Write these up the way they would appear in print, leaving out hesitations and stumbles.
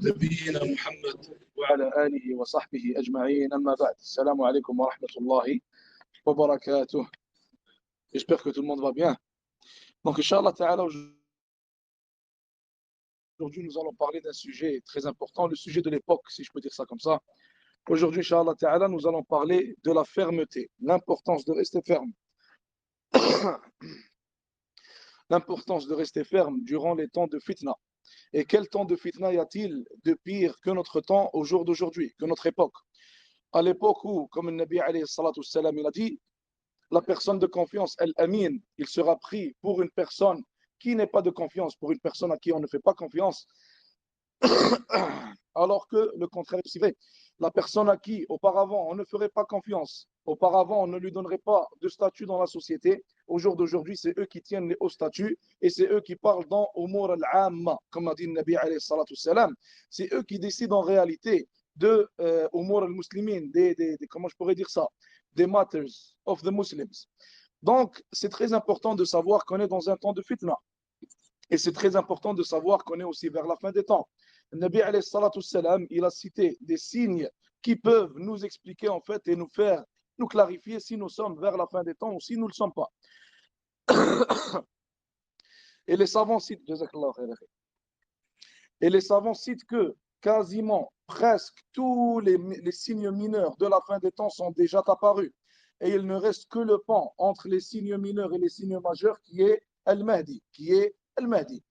نبينا محمد وعلى آله وصحبه أجمعين أما بعد السلام عليكم ورحمة الله وبركاته. J'espère que tout le monde va bien. Donc, Inch'Allah Ta'ala, aujourd'hui, nous allons parler d'un sujet très important, le sujet de l'époque, si je peux dire ça comme ça. Aujourd'hui, Inch'Allah Ta'ala, nous allons parler de la fermeté, l'importance de rester ferme. L'importance de rester ferme durant les temps de fitna. Et quel temps de fitna y a-t-il de pire que notre temps au jour d'aujourd'hui, que notre époque? À l'époque où, comme le Nabi alayhi salatu salam, il a dit, la personne de confiance, al-amin, il sera pris pour une personne qui n'est pas de confiance, pour une personne à qui on ne fait pas confiance, alors que le contraire est vrai. La personne à qui auparavant on ne ferait pas confiance, auparavant on ne lui donnerait pas de statut dans la société, au jour d'aujourd'hui c'est eux qui tiennent les hauts statuts et c'est eux qui parlent dans Umur al-Amma, comme a dit le Nabi alayhi salatu salam. C'est eux qui décident en réalité de Umur al-Muslimin, comment je pourrais dire ça, des matters of the Muslims. Donc c'est très important de savoir qu'on est dans un temps de fitna. Et c'est très important de savoir qu'on est aussi vers la fin des temps. Le Nabi alayhi salatu salam, il a cité des signes qui peuvent nous expliquer en fait et nous clarifier si nous sommes vers la fin des temps ou si nous ne le sommes pas. Et les savants citent, que quasiment presque tous les signes mineurs de la fin des temps sont déjà apparus. Et il ne reste que le pan entre les signes mineurs et les signes majeurs qui est Al-Mahdi,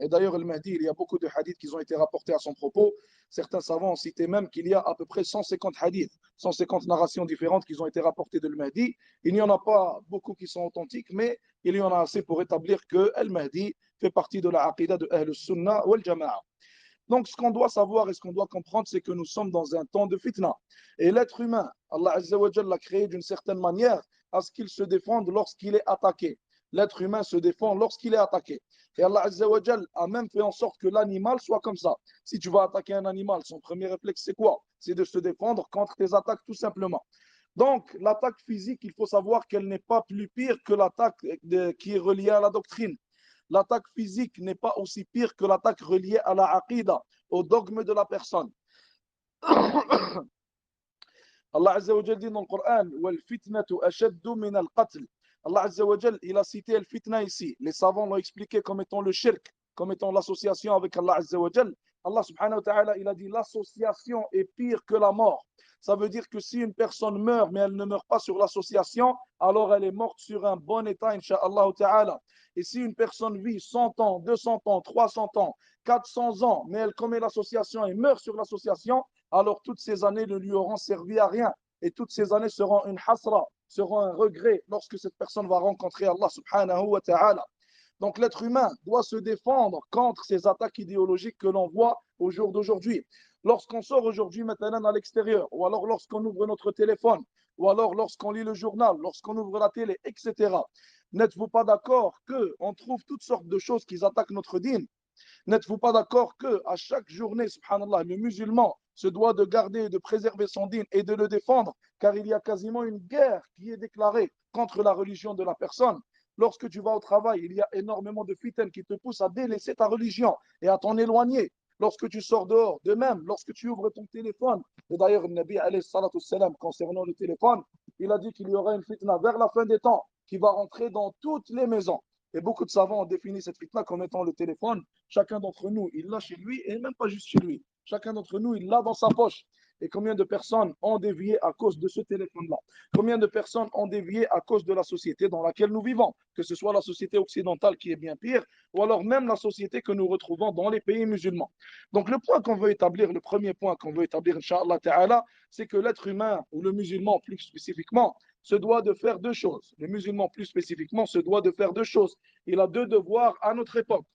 Et d'ailleurs, Al-Mahdi, il y a beaucoup de hadiths qui ont été rapportés à son propos. Certains savants ont cité même qu'il y a à peu près 150 hadiths, 150 narrations différentes qui ont été rapportées de Al-Mahdi. Il n'y en a pas beaucoup qui sont authentiques, mais il y en a assez pour établir que Al-Mahdi fait partie de la aqidah de Ahl Sunnah wal Jama'a. Donc, ce qu'on doit savoir et ce qu'on doit comprendre, c'est que nous sommes dans un temps de fitna. Et l'être humain, Allah Azza wa Jalla l'a créé d'une certaine manière à ce qu'il se défende lorsqu'il est attaqué. L'être humain se défend lorsqu'il est attaqué. Et Allah Azza wa Jalla a même fait en sorte que l'animal soit comme ça. Si tu vas attaquer un animal, son premier réflexe, c'est quoi? C'est de se défendre contre tes attaques, tout simplement. Donc, l'attaque physique, il faut savoir qu'elle n'est pas plus pire que l'attaque qui est reliée à la doctrine. L'attaque physique n'est pas aussi pire que l'attaque reliée à la aqidah, au dogme de la personne. Allah Azza wa Jalla dit dans le Coran, wal fitnatu ashaddu min al-qatl. Allah Azza wa Jalla, il a cité le fitna ici. Les savants l'ont expliqué comme étant le shirk, comme étant l'association avec Allah Azza wa Jalla. Allah subhanahu wa ta'ala, il a dit l'association est pire que la mort. Ça veut dire que si une personne meurt, mais elle ne meurt pas sur l'association, alors elle est morte sur un bon état, insha'Allah ta'ala. Et si une personne vit 100 ans, 200 ans, 300 ans, 400 ans, mais elle commet l'association et meurt sur l'association, alors toutes ces années ne lui auront servi à rien. Et toutes ces années seront une hasra, seront un regret lorsque cette personne va rencontrer Allah subhanahu wa ta'ala. Donc l'être humain doit se défendre contre ces attaques idéologiques que l'on voit au jour d'aujourd'hui. Lorsqu'on sort aujourd'hui maintenant à l'extérieur, ou alors lorsqu'on ouvre notre téléphone, ou alors lorsqu'on lit le journal, lorsqu'on ouvre la télé, etc. N'êtes-vous pas d'accord qu'on trouve toutes sortes de choses qui attaquent notre dîn? N'êtes-vous pas d'accord qu'à chaque journée, subhanallah, le musulman se doit de garder et de préserver son dîn et de le défendre, car il y a quasiment une guerre qui est déclarée contre la religion de la personne. Lorsque tu vas au travail, il y a énormément de fitaines qui te poussent à délaisser ta religion et à t'en éloigner. Lorsque tu sors dehors, de même, lorsque tu ouvres ton téléphone, et d'ailleurs, le Nabi alayhi salatu salam, concernant le téléphone, il a dit qu'il y aura une fitna vers la fin des temps qui va rentrer dans toutes les maisons. Et beaucoup de savants ont défini cette fitna comme étant le téléphone. Chacun d'entre nous, il l'a chez lui, et même pas juste chez lui. Chacun d'entre nous, il l'a dans sa poche. Et combien de personnes ont dévié à cause de ce téléphone-là? Combien de personnes ont dévié à cause de la société dans laquelle nous vivons? Que ce soit la société occidentale qui est bien pire, ou alors même la société que nous retrouvons dans les pays musulmans. Donc le point qu'on veut établir, le premier point qu'on veut établir, Inch'Allah Ta'ala, c'est que l'être humain, ou le musulman plus spécifiquement, se doit de faire deux choses. Le musulman plus spécifiquement se doit de faire deux choses. Il a deux devoirs à notre époque.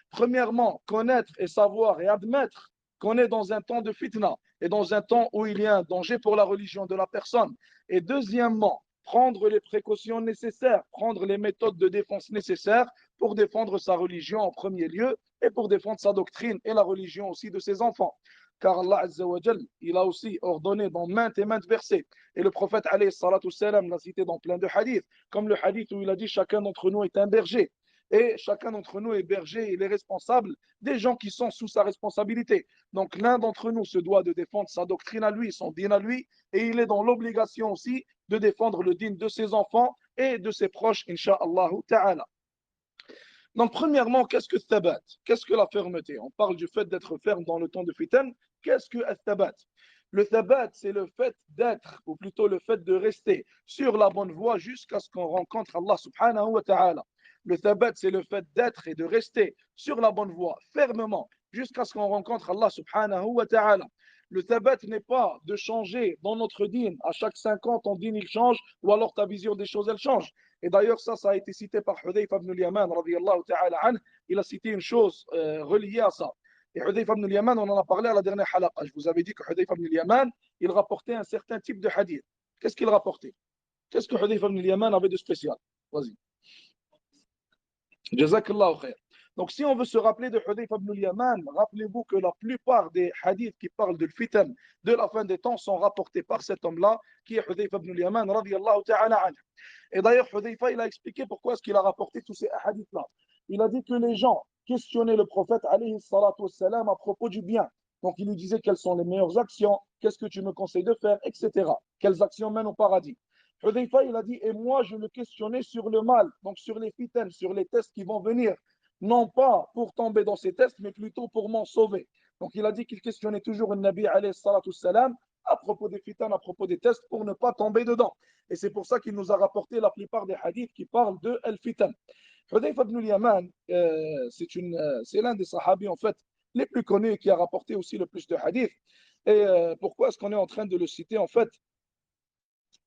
Premièrement, connaître et savoir et admettre qu'on est dans un temps de fitna et dans un temps où il y a un danger pour la religion de la personne. Et deuxièmement, prendre les précautions nécessaires, prendre les méthodes de défense nécessaires pour défendre sa religion en premier lieu et pour défendre sa doctrine et la religion aussi de ses enfants. Car Allah Azza wa Jal, il a aussi ordonné dans maintes et maintes versets. Et le prophète alayhi salatu salam l'a cité dans plein de hadiths, comme le hadith où il a dit chacun d'entre nous est un berger. et chacun d'entre nous est berger, il est responsable des gens qui sont sous sa responsabilité. Donc l'un d'entre nous se doit de défendre sa doctrine à lui, son dîn à lui, et il est dans l'obligation aussi de défendre le dîn de ses enfants et de ses proches, insha'Allah ta'ala. Donc, premièrement, qu'est-ce que thabat? Qu'est-ce que la fermeté? On parle du fait d'être ferme dans le temps de fitan. Qu'est-ce que thabat? Le thabat, c'est le fait d'être, ou plutôt le fait de rester sur la bonne voie jusqu'à ce qu'on rencontre Allah subhanahu wa ta'ala. Le thabat, c'est le fait d'être et de rester sur la bonne voie fermement jusqu'à ce qu'on rencontre Allah subhanahu wa ta'ala. Le thabat n'est pas de changer dans notre dîn. À chaque 50, ton dîn il change, ou alors ta vision des choses elle change. Et d'ailleurs, ça a été cité par Hudayfa ibn al-Yaman, radiyallahu ta'ala an. Il a cité une chose reliée à ça. Et Hudayfa ibn al-Yaman, on en a parlé à la dernière halaqa. Je vous avais dit que Hudayfa ibn al-Yaman, il rapportait un certain type de hadith. Qu'est-ce qu'il rapportait? Qu'est-ce que Hudayfa ibn al-Yaman avait de spécial? Vas-y. Jazakallahu khair. Donc, si on veut se rappeler de Hudayfa ibn al-Yaman, rappelez-vous que la plupart des hadiths qui parlent de fitan de la fin des temps sont rapportés par cet homme-là, qui est Hudayfa ibn al-Yaman, radiyallahu ta'ala anhu. Et d'ailleurs, Hudayfa, il a expliqué pourquoi est-ce qu'il a rapporté tous ces hadiths-là. Il a dit que les gens questionnaient le prophète, alayhi salatu wassalam, à propos du bien. Donc, il lui disait quelles sont les meilleures actions, qu'est-ce que tu me conseilles de faire, etc. Quelles actions mènent au paradis. Hudayfa, il a dit, et moi, je le questionnais sur le mal, donc sur les fitans, sur les tests qui vont venir. Non pas pour tomber dans ces tests, mais plutôt pour m'en sauver. Donc, il a dit qu'il questionnait toujours le Nabi, alayhi salatu wassalam, à propos des fitans, à propos des tests, pour ne pas tomber dedans. Et c'est pour ça qu'il nous a rapporté la plupart des hadiths qui parlent de al-fitan. Hudayfa ibn al-Yaman, c'est l'un des sahabis en fait les plus connus et qui a rapporté aussi le plus de hadiths. Et pourquoi est-ce qu'on est en train de le citer? En fait,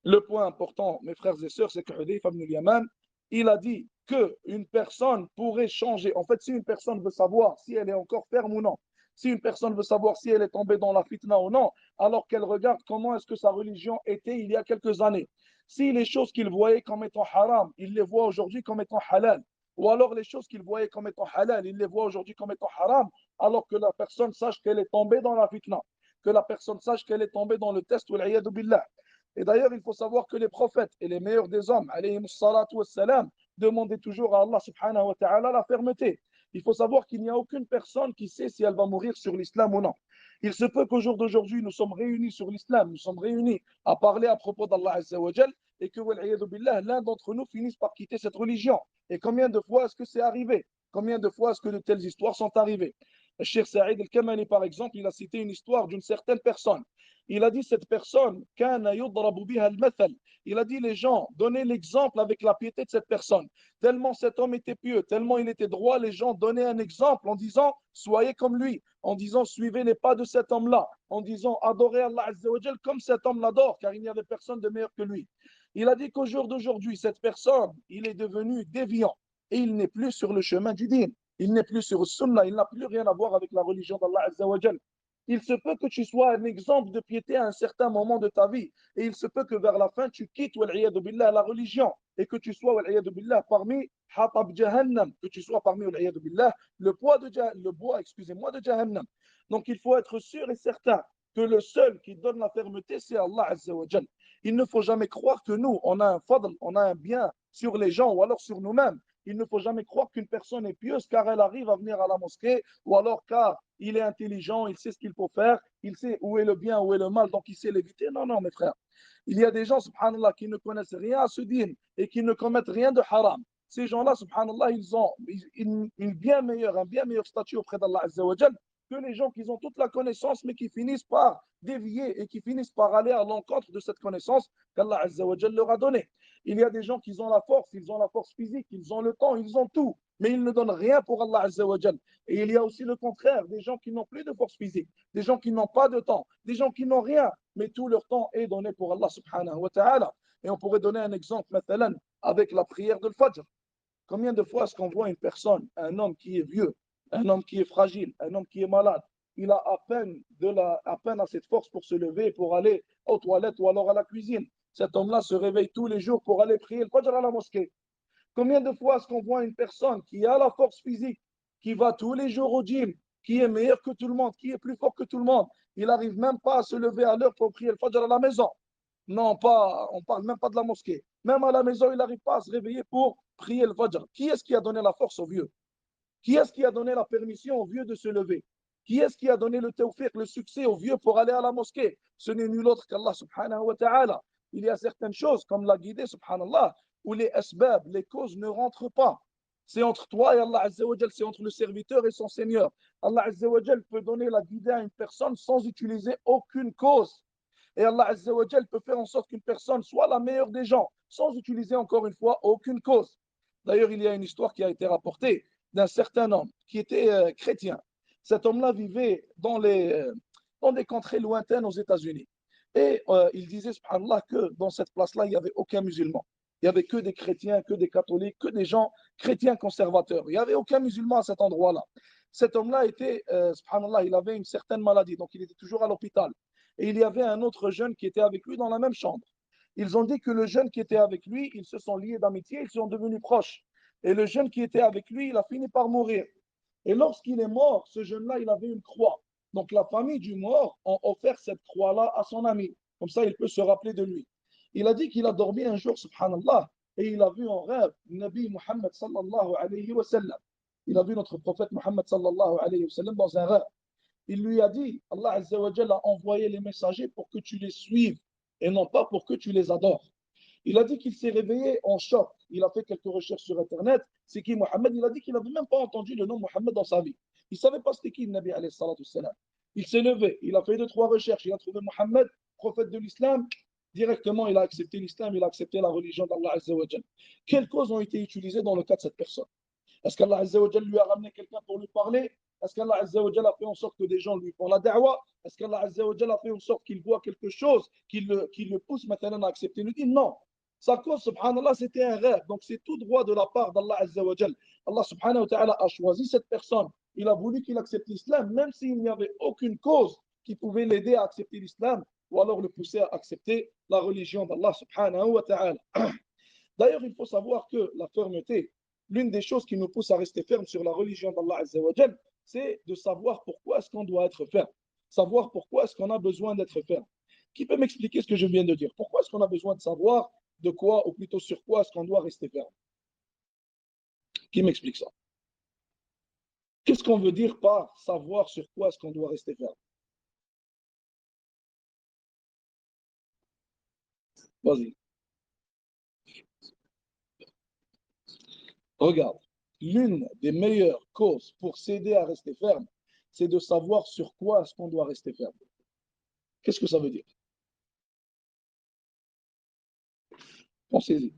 le point important, mes frères et sœurs, c'est que Hudayfa ibn al-Yaman, il a dit qu'une personne pourrait changer. En fait, si une personne veut savoir si elle est encore ferme ou non, si une personne veut savoir si elle est tombée dans la fitna ou non, alors qu'elle regarde comment est-ce que sa religion était il y a quelques années. Si les choses qu'il voyait comme étant haram, il les voit aujourd'hui comme étant halal, ou alors les choses qu'il voyait comme étant halal, il les voit aujourd'hui comme étant haram, alors que la personne sache qu'elle est tombée dans la fitna, que la personne sache qu'elle est tombée dans le test, ou l'iyadu billah. Et d'ailleurs, il faut savoir que les prophètes et les meilleurs des hommes, alayhim salatu wassalam, demandaient toujours à Allah subhanahu wa ta'ala la fermeté. Il faut savoir qu'il n'y a aucune personne qui sait si elle va mourir sur l'islam ou non. Il se peut qu'au jour d'aujourd'hui, nous sommes réunis sur l'islam, nous sommes réunis à parler à propos d'Allah Azza wa Jal, et que, billah, l'un d'entre nous finisse par quitter cette religion. Et combien de fois est-ce que c'est arrivé? Combien de fois est-ce que de telles histoires sont arrivées? Le Cheikh Saïd El-Kamani, par exemple, il a cité une histoire d'une certaine personne. Il a dit cette personne, il a dit les gens, donnez l'exemple avec la piété de cette personne. Tellement cet homme était pieux, tellement il était droit, les gens donnaient un exemple en disant soyez comme lui, en disant suivez les pas de cet homme-là, en disant adorez Allah Azza wa Jal comme cet homme l'adore, car il n'y avait personne de meilleur que lui. Il a dit qu'au jour d'aujourd'hui, cette personne, il est devenu déviant et il n'est plus sur le chemin du dîn. Il n'est plus sur le sunnah, il n'a plus rien à voir avec la religion d'Allah Azza wa Jal. Il se peut que tu sois un exemple de piété à un certain moment de ta vie. Et il se peut que vers la fin, tu quittes billah, la religion et que tu sois billah, parmi Hatab Jahannam, que tu sois parmi billah, le bois, excusez-moi, de Jahannam. Donc il faut être sûr et certain que le seul qui donne la fermeté, c'est Allah Azza wa Jal. Il ne faut jamais croire que nous, on a un fadl, on a un bien sur les gens ou alors sur nous-mêmes. Il ne faut jamais croire qu'une personne est pieuse car elle arrive à venir à la mosquée ou alors car il est intelligent, il sait ce qu'il faut faire, il sait où est le bien, où est le mal, donc il sait l'éviter. Non, non, mes frères. Il y a des gens, subhanallah, qui ne connaissent rien à ce dîn et qui ne commettent rien de haram. Ces gens-là, subhanallah, ils ont un bien meilleur statut auprès d'Allah Azza wa Jal que les gens qui ont toute la connaissance mais qui finissent par dévier et qui finissent par aller à l'encontre de cette connaissance qu'Allah Azza wa Jal leur a donnée. Il y a des gens qui ont la force, ils ont la force physique, ils ont le temps, ils ont tout, mais ils ne donnent rien pour Allah Azza wa Jal. Et il y a aussi le contraire, des gens qui n'ont plus de force physique, des gens qui n'ont pas de temps, des gens qui n'ont rien, mais tout leur temps est donné pour Allah subhanahu wa ta'ala. Et on pourrait donner un exemple, مثلا, avec la prière de Fajr. Combien de fois est-ce qu'on voit une personne, un homme qui est vieux, un homme qui est fragile, un homme qui est malade, il a à peine assez de force pour se lever, pour aller aux toilettes ou alors à la cuisine. Cet homme-là se réveille tous les jours pour aller prier le Fajr à la mosquée. Combien de fois est-ce qu'on voit une personne qui a la force physique, qui va tous les jours au gym, qui est meilleur que tout le monde, qui est plus fort que tout le monde, il n'arrive même pas à se lever à l'heure pour prier le Fajr à la maison. Non, pas, on ne parle même pas de la mosquée. Même à la maison, il n'arrive pas à se réveiller pour prier le Fajr? Qui est-ce qui a donné la force au vieux? Qui est-ce qui a donné la permission au vieux de se lever? Qui est-ce qui a donné le tawfiq, le succès au vieux pour aller à la mosquée? Ce n'est nul autre qu'Allah subhanahu wa ta'ala. Il y a certaines choses, comme l'a guidé, subhanallah, où les asbab, les causes ne rentrent pas. C'est entre toi et Allah Azza wa Jal, c'est entre le serviteur et son Seigneur. Allah Azza wa Jal peut donner la guidée à une personne sans utiliser aucune cause. Et Allah Azza wa Jal peut faire en sorte qu'une personne soit la meilleure des gens, sans utiliser encore une fois aucune cause. D'ailleurs, il y a une histoire qui a été rapportée d'un certain homme qui était chrétien. Cet homme-là vivait dans des contrées lointaines aux États-Unis. Et il disait, subhanallah, que dans cette place-là, il n'y avait aucun musulman. Il n'y avait que des chrétiens, que des catholiques, que des gens chrétiens conservateurs. Il n'y avait aucun musulman à cet endroit-là. Cet homme-là était, subhanallah, il avait une certaine maladie, donc il était toujours à l'hôpital. Et il y avait un autre jeune qui était avec lui dans la même chambre. Ils ont dit que le jeune qui était avec lui, ils se sont liés d'amitié, ils sont devenus proches. Et le jeune qui était avec lui, il a fini par mourir. Et lorsqu'il est mort, ce jeune-là, il avait une croix. Donc la famille du mort a offert cette croix-là à son ami. Comme ça, il peut se rappeler de lui. Il a dit qu'il a dormi un jour, subhanallah, et il a vu en rêve Nabi Muhammad sallallahu alayhi wa sallam. Il a vu notre prophète Muhammad sallallahu alayhi wa sallam dans un rêve. Il lui a dit, Allah Azza wa Jalla a envoyé les messagers pour que tu les suives et non pas pour que tu les adores. Il a dit qu'il s'est réveillé en choc. Il a fait quelques recherches sur Internet. C'est qui Mohammed? Il a dit qu'il n'avait même pas entendu le nom Mohammed dans sa vie. Il ne savait pas c'était qui le Nabi alayhi salatu salam. Il s'est levé, il a fait deux, trois recherches. Il a trouvé Mohammed, prophète de l'islam. Directement, il a accepté l'islam, il a accepté la religion d'Allah Azza wa Jalla. Quelles causes ont été utilisées dans le cas de cette personne? Est-ce qu'Allah Azza wa Jalla lui a ramené quelqu'un pour lui parler? Est-ce qu'Allah Azza wa Jalla a fait en sorte que des gens lui font la da'wa? Est-ce qu'Allah Azza wa Jalla a fait en sorte qu'il voit quelque chose qui le pousse maintenant à accepter le din? Non. Sa cause, subhanallah, c'était un rêve. Donc c'est tout droit de la part d'Allah Azza wa Jalla. Allah subhanahu wa ta'ala a choisi cette personne. Il a voulu qu'il accepte l'islam, même s'il n'y avait aucune cause qui pouvait l'aider à accepter l'islam ou alors le pousser à accepter la religion d'Allah subhanahu wa ta'ala. D'ailleurs, il faut savoir que la fermeté, l'une des choses qui nous pousse à rester ferme sur la religion d'Allah Azza wa Jal, c'est de savoir pourquoi est-ce qu'on doit être ferme. Savoir pourquoi est-ce qu'on a besoin d'être ferme. Qui peut m'expliquer ce que je viens de dire? Pourquoi est-ce qu'on a besoin de savoir de quoi, ou plutôt sur quoi est-ce qu'on doit rester ferme? Qui m'explique ça? Qu'est-ce qu'on veut dire par savoir sur quoi est-ce qu'on doit rester ferme? Vas-y. Regarde, l'une des meilleures causes pour s'aider à rester ferme, c'est de savoir sur quoi est-ce qu'on doit rester ferme. Qu'est-ce que ça veut dire? Pensez-y.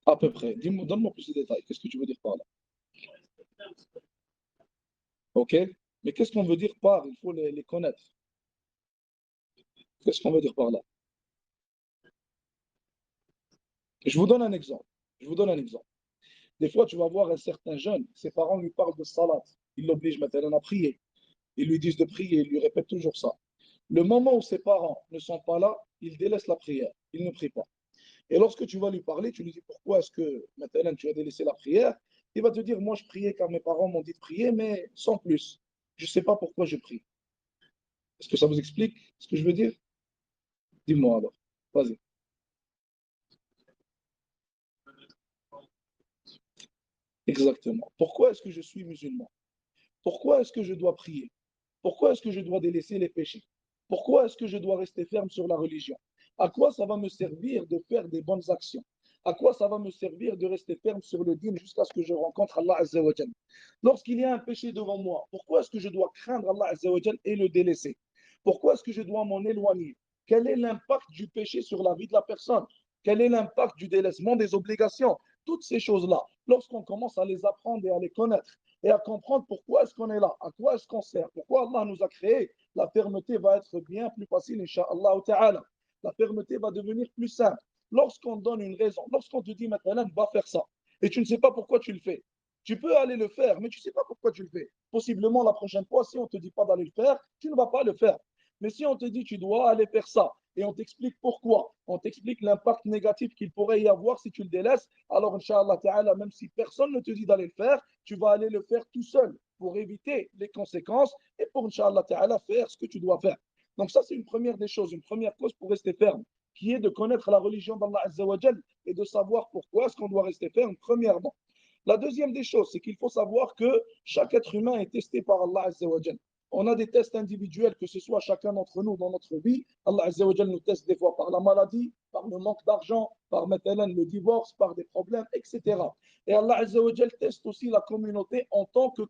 À peu près. Dis-moi, donne-moi plus de détails. Qu'est-ce que tu veux dire par là? OK? Mais qu'est-ce qu'on veut dire par il faut les connaître? Qu'est-ce qu'on veut dire par là? Je vous donne un exemple. Je vous donne un exemple. Des fois, tu vas voir un certain jeune, ses parents lui parlent de salat. Ils l'obligent maintenant à prier. Ils lui disent de prier, ils lui répètent toujours ça. Le moment où ses parents ne sont pas là, il délaisse la prière. Il ne prie pas. Et lorsque tu vas lui parler, tu lui dis pourquoi est-ce que maintenant tu as délaissé la prière? Il va te dire, moi je priais car mes parents m'ont dit de prier, mais sans plus. Je ne sais pas pourquoi je prie. Est-ce que ça vous explique ce que je veux dire? Dis-moi alors. Vas-y. Exactement. Pourquoi est-ce que je suis musulman? Pourquoi est-ce que je dois prier? Pourquoi est-ce que je dois délaisser les péchés? Pourquoi est-ce que je dois rester ferme sur la religion? À quoi ça va me servir de faire des bonnes actions? À quoi ça va me servir de rester ferme sur le dîn jusqu'à ce que je rencontre Allah Azza wa Jal? Lorsqu'il y a un péché devant moi, pourquoi est-ce que je dois craindre Allah Azza wa Jal et le délaisser? Pourquoi est-ce que je dois m'en éloigner? Quel est l'impact du péché sur la vie de la personne? Quel est l'impact du délaissement des obligations? Toutes ces choses-là, lorsqu'on commence à les apprendre et à les connaître, et à comprendre pourquoi est-ce qu'on est là, à quoi est-ce qu'on sert, pourquoi Allah nous a créés, la fermeté va être bien plus facile, Inch'Allah ta'ala. La fermeté va devenir plus simple. Lorsqu'on donne une raison, lorsqu'on te dit maintenant, va faire ça, et tu ne sais pas pourquoi tu le fais, tu peux aller le faire, mais tu ne sais pas pourquoi tu le fais. Possiblement, la prochaine fois, si on ne te dit pas d'aller le faire, tu ne vas pas le faire. Mais si on te dit, tu dois aller faire ça, et on t'explique pourquoi, on t'explique l'impact négatif qu'il pourrait y avoir si tu le délaisses, alors, Inch'Allah ta'ala, même si personne ne te dit d'aller le faire, tu vas aller le faire tout seul pour éviter les conséquences et pour, Inch'Allah ta'ala, faire ce que tu dois faire. Donc ça, c'est une première des choses, une première cause pour rester ferme. qui est de connaître la religion d'Allah Azza wa Jal et de savoir pourquoi est-ce qu'on doit rester ferme, premièrement. La deuxième des choses, c'est qu'il faut savoir que chaque être humain est testé par Allah Azza wa Jal. On a des tests individuels, que ce soit chacun d'entre nous dans notre vie. Allah Azza wa Jal nous teste des fois par la maladie, par le manque d'argent, par maintenant le divorce, par des problèmes, etc. Et Allah Azza wa Jal teste aussi la communauté, en tant que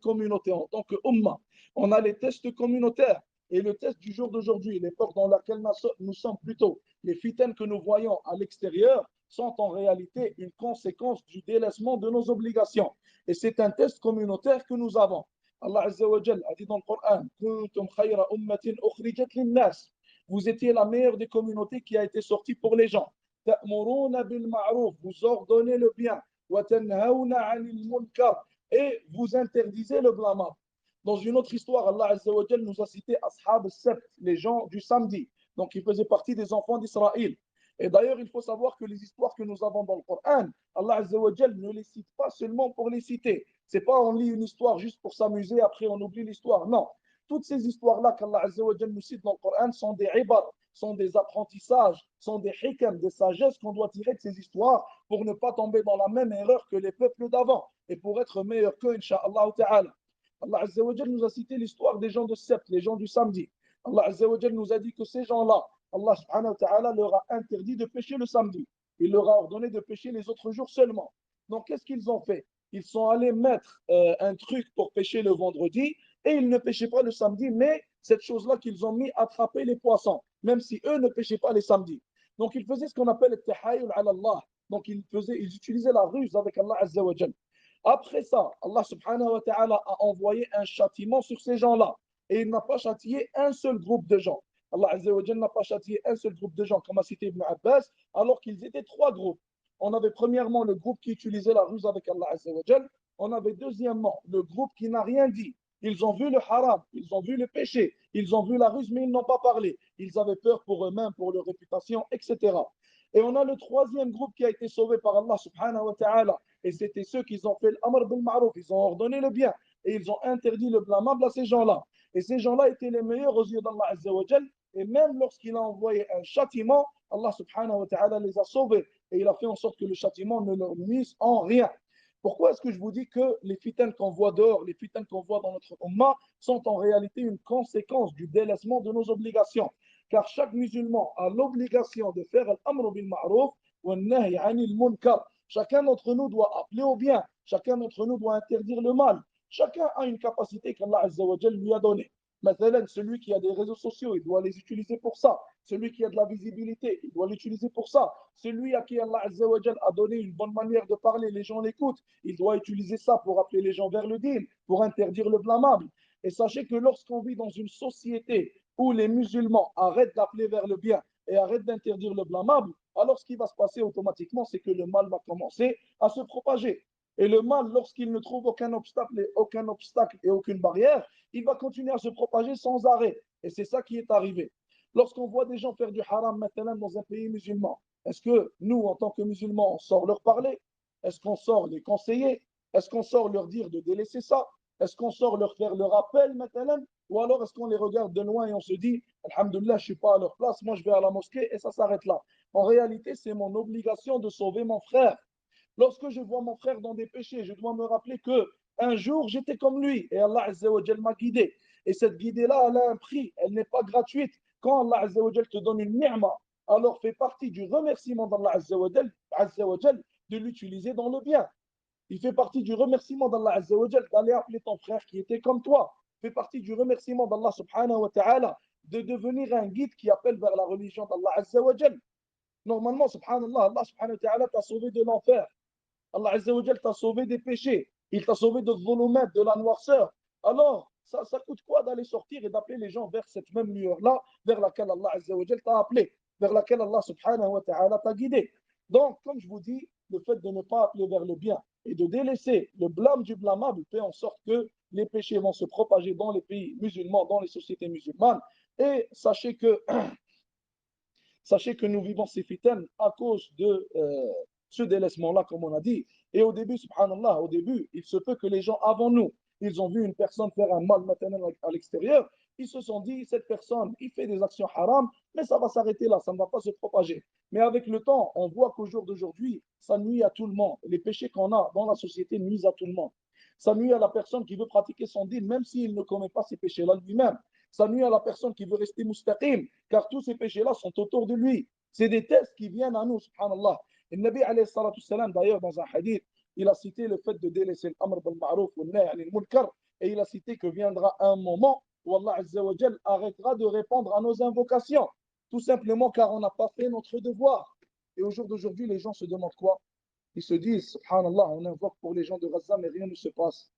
ummah. On a les tests communautaires. Et le test du jour d'aujourd'hui, l'époque dans laquelle nous sommes plutôt, les fitanes que nous voyons à l'extérieur sont en réalité une conséquence du délaissement de nos obligations. Et c'est un test communautaire que nous avons. Allah Azza wa Jal a dit dans le Coran, Kuntum khayra ummatin ukhrijat linnas. Vous étiez la meilleure des communautés qui a été sortie pour les gens. Ta'muruna bil ma'ruf, vous ordonnez le bien. Wa tanhauna 'anil munkar, et vous interdisez le blâmable. Dans une autre histoire, Allah Azza wa Jal nous a cité Ashab al-Sabt, les gens du samedi. Donc, ils faisaient partie des enfants d'Israël. Et d'ailleurs, il faut savoir que les histoires que nous avons dans le Coran, Allah Azza wa Jal ne les cite pas seulement pour les citer. C'est pas on lit une histoire juste pour s'amuser, après on oublie l'histoire. Non. Toutes ces histoires-là qu'Allah Azza wa Jal nous cite dans le Coran sont des ibar, sont des apprentissages, sont des hikam, des sagesses qu'on doit tirer de ces histoires pour ne pas tomber dans la même erreur que les peuples d'avant et pour être meilleur qu'eux, Inch'Allah Ta'ala. Allah Azza wa Jal nous a cité l'histoire des gens de Sept, les gens du samedi. Allah Azza wa Jal nous a dit que ces gens-là, Allah subhanahu wa ta'ala leur a interdit de pêcher le samedi. Il leur a ordonné de pêcher les autres jours seulement. Donc, qu'est-ce qu'ils ont fait? Ils sont allés mettre un truc pour pêcher le vendredi et ils ne pêchaient pas le samedi, mais cette chose-là qu'ils ont mis attraper les poissons, même si eux ne pêchaient pas les samedis. Donc, ils faisaient ce qu'on appelle le tahayul ala Allah. Donc, ils utilisaient la ruse avec Allah Azza wa Jal. Après ça, Allah subhanahu wa ta'ala a envoyé un châtiment sur ces gens-là. Et il n'a pas châtié un seul groupe de gens. Allah Azza wa Jalla n'a pas châtié un seul groupe de gens, comme a cité Ibn Abbas, alors qu'ils étaient trois groupes. On avait premièrement le groupe qui utilisait la ruse avec Allah Azza wa Jalla. On avait deuxièmement le groupe qui n'a rien dit. Ils ont vu le haram, ils ont vu le péché, ils ont vu la ruse, mais ils n'ont pas parlé. Ils avaient peur pour eux-mêmes, pour leur réputation, etc. Et on a le troisième groupe qui a été sauvé par Allah subhanahu wa ta'ala. Et c'était ceux qui ont fait l'amr bil ma'ruf, ils ont ordonné le bien et ils ont interdit le blâmable à ces gens-là. Et ces gens-là étaient les meilleurs aux yeux d'Allah Azza wa Jal. Et même lorsqu'il a envoyé un châtiment, Allah subhanahu wa ta'ala les a sauvés. Et il a fait en sorte que le châtiment ne leur nuise en rien. Pourquoi est-ce que je vous dis que les fitanes qu'on voit dehors, les fitanes qu'on voit dans notre ummah, sont en réalité une conséquence du délaissement de nos obligations? Car chaque musulman a l'obligation de faire l'amr bil ma'ruf wa nahy anil munkar. Chacun d'entre nous doit appeler au bien. Chacun d'entre nous doit interdire le mal. Chacun a une capacité qu'Allah Azza wa Jal lui a donnée. Maintenant, celui qui a des réseaux sociaux, il doit les utiliser pour ça. Celui qui a de la visibilité, il doit l'utiliser pour ça. Celui à qui Allah Azza wa Jal a donné une bonne manière de parler, les gens l'écoutent, il doit utiliser ça pour appeler les gens vers le din, pour interdire le blâmable. Et sachez que lorsqu'on vit dans une société où les musulmans arrêtent d'appeler vers le bien et arrêtent d'interdire le blâmable, alors ce qui va se passer automatiquement, c'est que le mal va commencer à se propager. Et le mal, lorsqu'il ne trouve aucun obstacle et aucune barrière, il va continuer à se propager sans arrêt. Et c'est ça qui est arrivé. Lorsqu'on voit des gens faire du haram maintenant dans un pays musulman, est-ce que nous, en tant que musulmans, on sort leur parler? Est-ce qu'on sort les conseiller? Est-ce qu'on sort leur dire de délaisser ça? Est-ce qu'on sort leur faire le rappel maintenant? Ou alors est-ce qu'on les regarde de loin et on se dit, Alhamdulillah, je ne suis pas à leur place, moi je vais à la mosquée et ça s'arrête là. En réalité, c'est mon obligation de sauver mon frère. Lorsque je vois mon frère dans des péchés, je dois me rappeler que un jour j'étais comme lui et Allah Azza wa Jal m'a guidé. Et cette guidée-là, elle a un prix, elle n'est pas gratuite. Quand Allah Azza wa Jal te donne une ni'ma, alors fait partie du remerciement d'Allah Azza wa Jal de l'utiliser dans le bien. Il fait partie du remerciement d'Allah Azza wa Jal d'aller appeler ton frère qui était comme toi. Il fait partie du remerciement d'Allah subhanahu wa ta'ala de devenir un guide qui appelle vers la religion d'Allah Azza wa Jal. Normalement, subhanallah, Allah subhanahu wa ta'ala t'a sauvé de l'enfer. Allah Azza wa Jal t'a sauvé des péchés. Il t'a sauvé de dhulumat, de la noirceur. Alors, ça coûte quoi d'aller sortir et d'appeler les gens vers cette même lueur-là, vers laquelle Allah Azza wa Jal t'a appelé, vers laquelle Allah subhanahu wa ta'ala t'a guidé. Donc, comme je vous dis, le fait de ne pas appeler vers le bien et de délaisser le blâme du blâmable fait en sorte que les péchés vont se propager dans les pays musulmans, dans les sociétés musulmanes. Et sachez que nous vivons ces fitanes à cause de ce délaissement-là, comme on a dit. Et au début, subhanallah, au début, il se peut que les gens avant nous, ils ont vu une personne faire un mal maternel à l'extérieur ils se sont dit, cette personne, il fait des actions haram, mais ça va s'arrêter là, ça ne va pas se propager. Mais avec le temps, on voit qu'au jour d'aujourd'hui, ça nuit à tout le monde. Les péchés qu'on a dans la société nuisent à tout le monde. Ça nuit à la personne qui veut pratiquer son dîn, même s'il ne commet pas ces péchés-là lui-même. Ça nuit à la personne qui veut rester mustaqim, car tous ces péchés-là sont autour de lui. C'est des tests qui viennent à nous, subhanallah. Et le Nabi, alayhi salatu salam, d'ailleurs, dans un hadith, il a cité le fait de délaisser l'amr bil ma'ruf ou nahy anil munkar, et il a cité que viendra un moment où Allah Azza wa Jal arrêtera de répondre à nos invocations, tout simplement car on n'a pas fait notre devoir. Et au jour d'aujourd'hui, les gens se demandent quoi? Ils se disent, subhanallah, on invoque pour les gens de Gaza, mais rien ne se passe.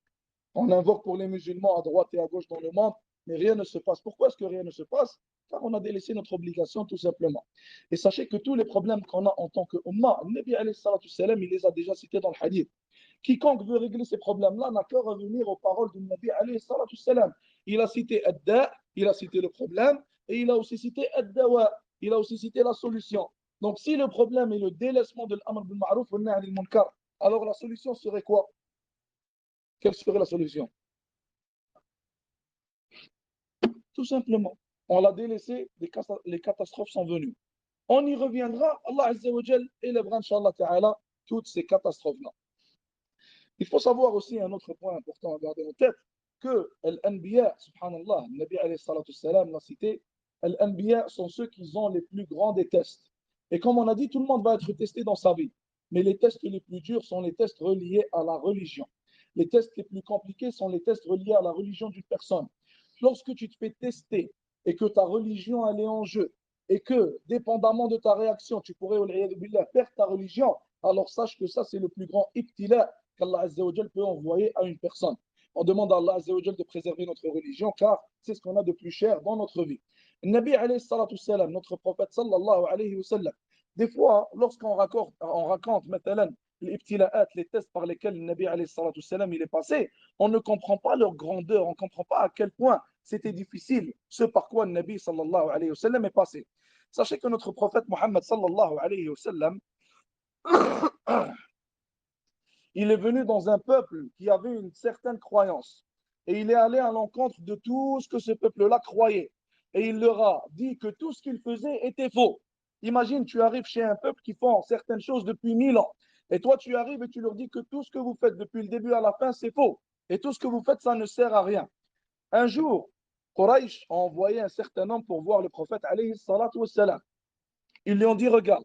On invoque pour les musulmans à droite et à gauche dans le monde, mais rien ne se passe. Pourquoi est-ce que rien ne se passe? Car on a délaissé notre obligation, tout simplement. Et sachez que tous les problèmes qu'on a en tant que Ummah, le Nabi alayhi salatu salam, il les a déjà cités dans le hadith. Quiconque veut régler ces problèmes-là n'a qu'à revenir aux paroles du Nabi alayhi salatu salam. Il a cité Adda, il a cité le problème, et il a aussi cité Addawa, il a aussi cité la solution. Donc si le problème est le délaissement de l'amr bil ma'ruf wa nahy anil munkar, alors la solution serait quoi? Quelle serait la solution? Tout simplement. On l'a délaissé, les catastrophes sont venues. On y reviendra, Allah Azza wa Jal élèvera, Inch'Allah Ta'ala, toutes ces catastrophes-là. Il faut savoir aussi un autre point important à garder en tête, que l'Anbiya, subhanallah, le Nabi alayhi salatu salam l'a cité, l'Anbiya sont ceux qui ont les plus grands des tests. Et comme on a dit, tout le monde va être testé dans sa vie. Mais les tests les plus durs sont les tests reliés à la religion. Les tests les plus compliqués sont les tests reliés à la religion d'une personne. Lorsque tu te fais tester et que ta religion elle est en jeu, et que, dépendamment de ta réaction, tu pourrais perdre ta religion, alors sache que ça, c'est le plus grand ibtila qu'Allah Azza wa Jal peut envoyer à une personne. On demande à Allah Azza wa Jal de préserver notre religion, car c'est ce qu'on a de plus cher dans notre vie. Le Nabi alayhi salatu salam, notre prophète sallallahu alayhi wa sallam, des fois, lorsqu'on raconte maintenant les tests par lesquels le Nabi alayhi salatu salam il est passé, on ne comprend pas leur grandeur, on ne comprend pas à quel point c'était difficile, ce par quoi le Nabi sallallahu alayhi wa sallam est passé. Sachez que notre prophète Mohammed sallallahu alayhi wa sallam, il est venu dans un peuple qui avait une certaine croyance. Et il est allé à l'encontre de tout ce que ce peuple-là croyait. Et il leur a dit que tout ce qu'il faisait était faux. Imagine, tu arrives chez un peuple qui font certaines choses depuis 1000 ans. Et toi, tu arrives et tu leur dis que tout ce que vous faites depuis le début à la fin, c'est faux. Et tout ce que vous faites, ça ne sert à rien. Un jour, Quraysh a envoyé un certain homme pour voir le prophète, alayhi salatu wassalam. Ils lui ont dit, regarde,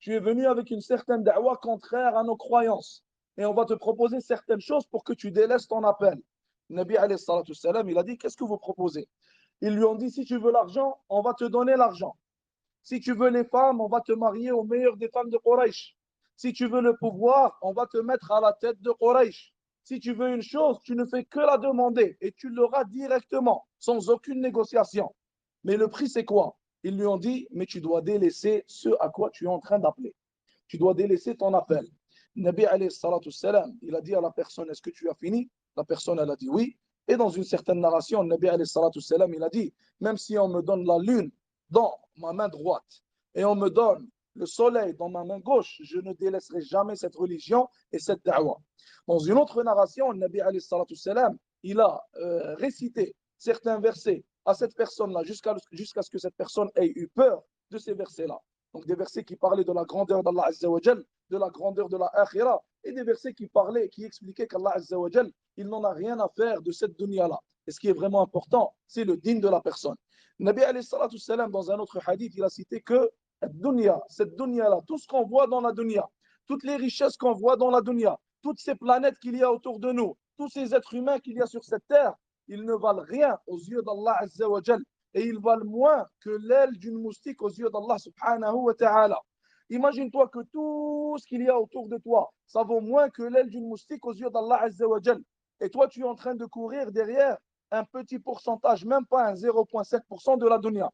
tu es venu avec une certaine da'wa contraire à nos croyances. Et on va te proposer certaines choses pour que tu délaisses ton appel. Le Nabi alayhi salatu salam, il a dit, qu'est-ce que vous proposez? Ils lui ont dit, si tu veux l'argent, on va te donner l'argent. Si tu veux les femmes, on va te marier aux meilleures des femmes de Quraysh. Si tu veux le pouvoir, on va te mettre à la tête de Quraysh. Si tu veux une chose, tu ne fais que la demander et tu l'auras directement, sans aucune négociation. Mais le prix, c'est quoi? Ils lui ont dit, mais tu dois délaisser ce à quoi tu es en train d'appeler. Tu dois délaisser ton appel. Nabi alayhi salatu salam, il a dit à la personne, est-ce que tu as fini? La personne, elle a dit oui. Et dans une certaine narration, Nabi alayhi salatu salam, il a dit, même si on me donne la lune dans ma main droite et on me donne le soleil dans ma main gauche, je ne délaisserai jamais cette religion et cette da'wa. Dans une autre narration, le Nabi alayhi salatu salam, il a récité certains versets à cette personne-là jusqu'à ce que cette personne ait eu peur de ces versets-là. Donc des versets qui parlaient de la grandeur d'Allah Azza wa Jal, de la grandeur de la akhira, et des versets qui expliquaient qu'Allah Azza wa Jal, il n'en a rien à faire de cette dunya-là. Et ce qui est vraiment important, c'est le din de la personne. Nabi alayhi salatu salam, dans un autre hadith, il a cité que cette dunya-là, tout ce qu'on voit dans la dunya, toutes les richesses qu'on voit dans la dunya, toutes ces planètes qu'il y a autour de nous, tous ces êtres humains qu'il y a sur cette terre, ils ne valent rien aux yeux d'Allah Azza wa Jal. Et ils valent moins que l'aile d'une moustique aux yeux d'Allah subhanahu wa ta'ala. Imagine-toi que tout ce qu'il y a autour de toi, ça vaut moins que l'aile d'une moustique aux yeux d'Allah Azza wa Jal. Et toi, tu es en train de courir derrière un petit pourcentage, même pas un 0,7% de la dunya.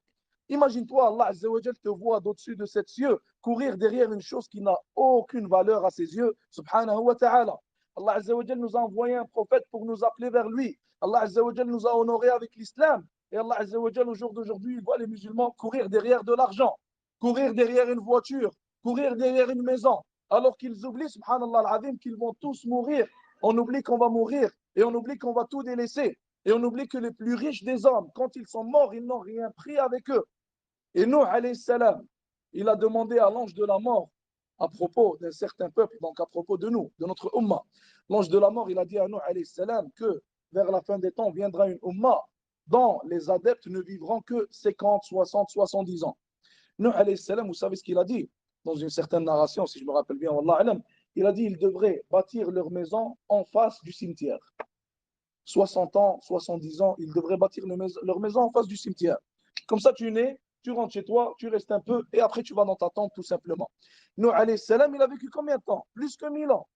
Imagine-toi, Allah Azza wa Jal te voit d'au-dessus de ses cieux courir derrière une chose qui n'a aucune valeur à ses yeux, subhanahu wa ta'ala. Allah Azza wa Jal nous a envoyé un prophète pour nous appeler vers lui. Allah Azza wa Jal nous a honorés avec l'islam. Et Allah Azza wa Jal, au jour d'aujourd'hui, il voit les musulmans courir derrière de l'argent, courir derrière une voiture, courir derrière une maison, alors qu'ils oublient, subhanallah al-azim, qu'ils vont tous mourir. On oublie qu'on va mourir et on oublie qu'on va tout délaisser. Et on oublie que les plus riches des hommes, quand ils sont morts, ils n'ont rien pris avec eux. Et Nuh, alayhi salam, il a demandé à l'ange de la mort, à propos d'un certain peuple, donc à propos de nous, de notre Ummah. L'ange de la mort, il a dit à Nuh, alayhi salam, que vers la fin des temps viendra une Ummah dont les adeptes ne vivront que 50, 60, 70 ans. Nuh, alayhi salam, vous savez ce qu'il a dit dans une certaine narration, si je me rappelle bien, Wallah alam, il a dit qu'ils devraient bâtir leur maison en face du cimetière. 60 ans, 70 ans, ils devraient bâtir leur maison en face du cimetière. Comme ça, tu nais, tu rentres chez toi, tu restes un peu, et après, tu vas dans ta tente, tout simplement. Nuh, alayhi salam, il a vécu combien de temps? Plus que 1000 ans.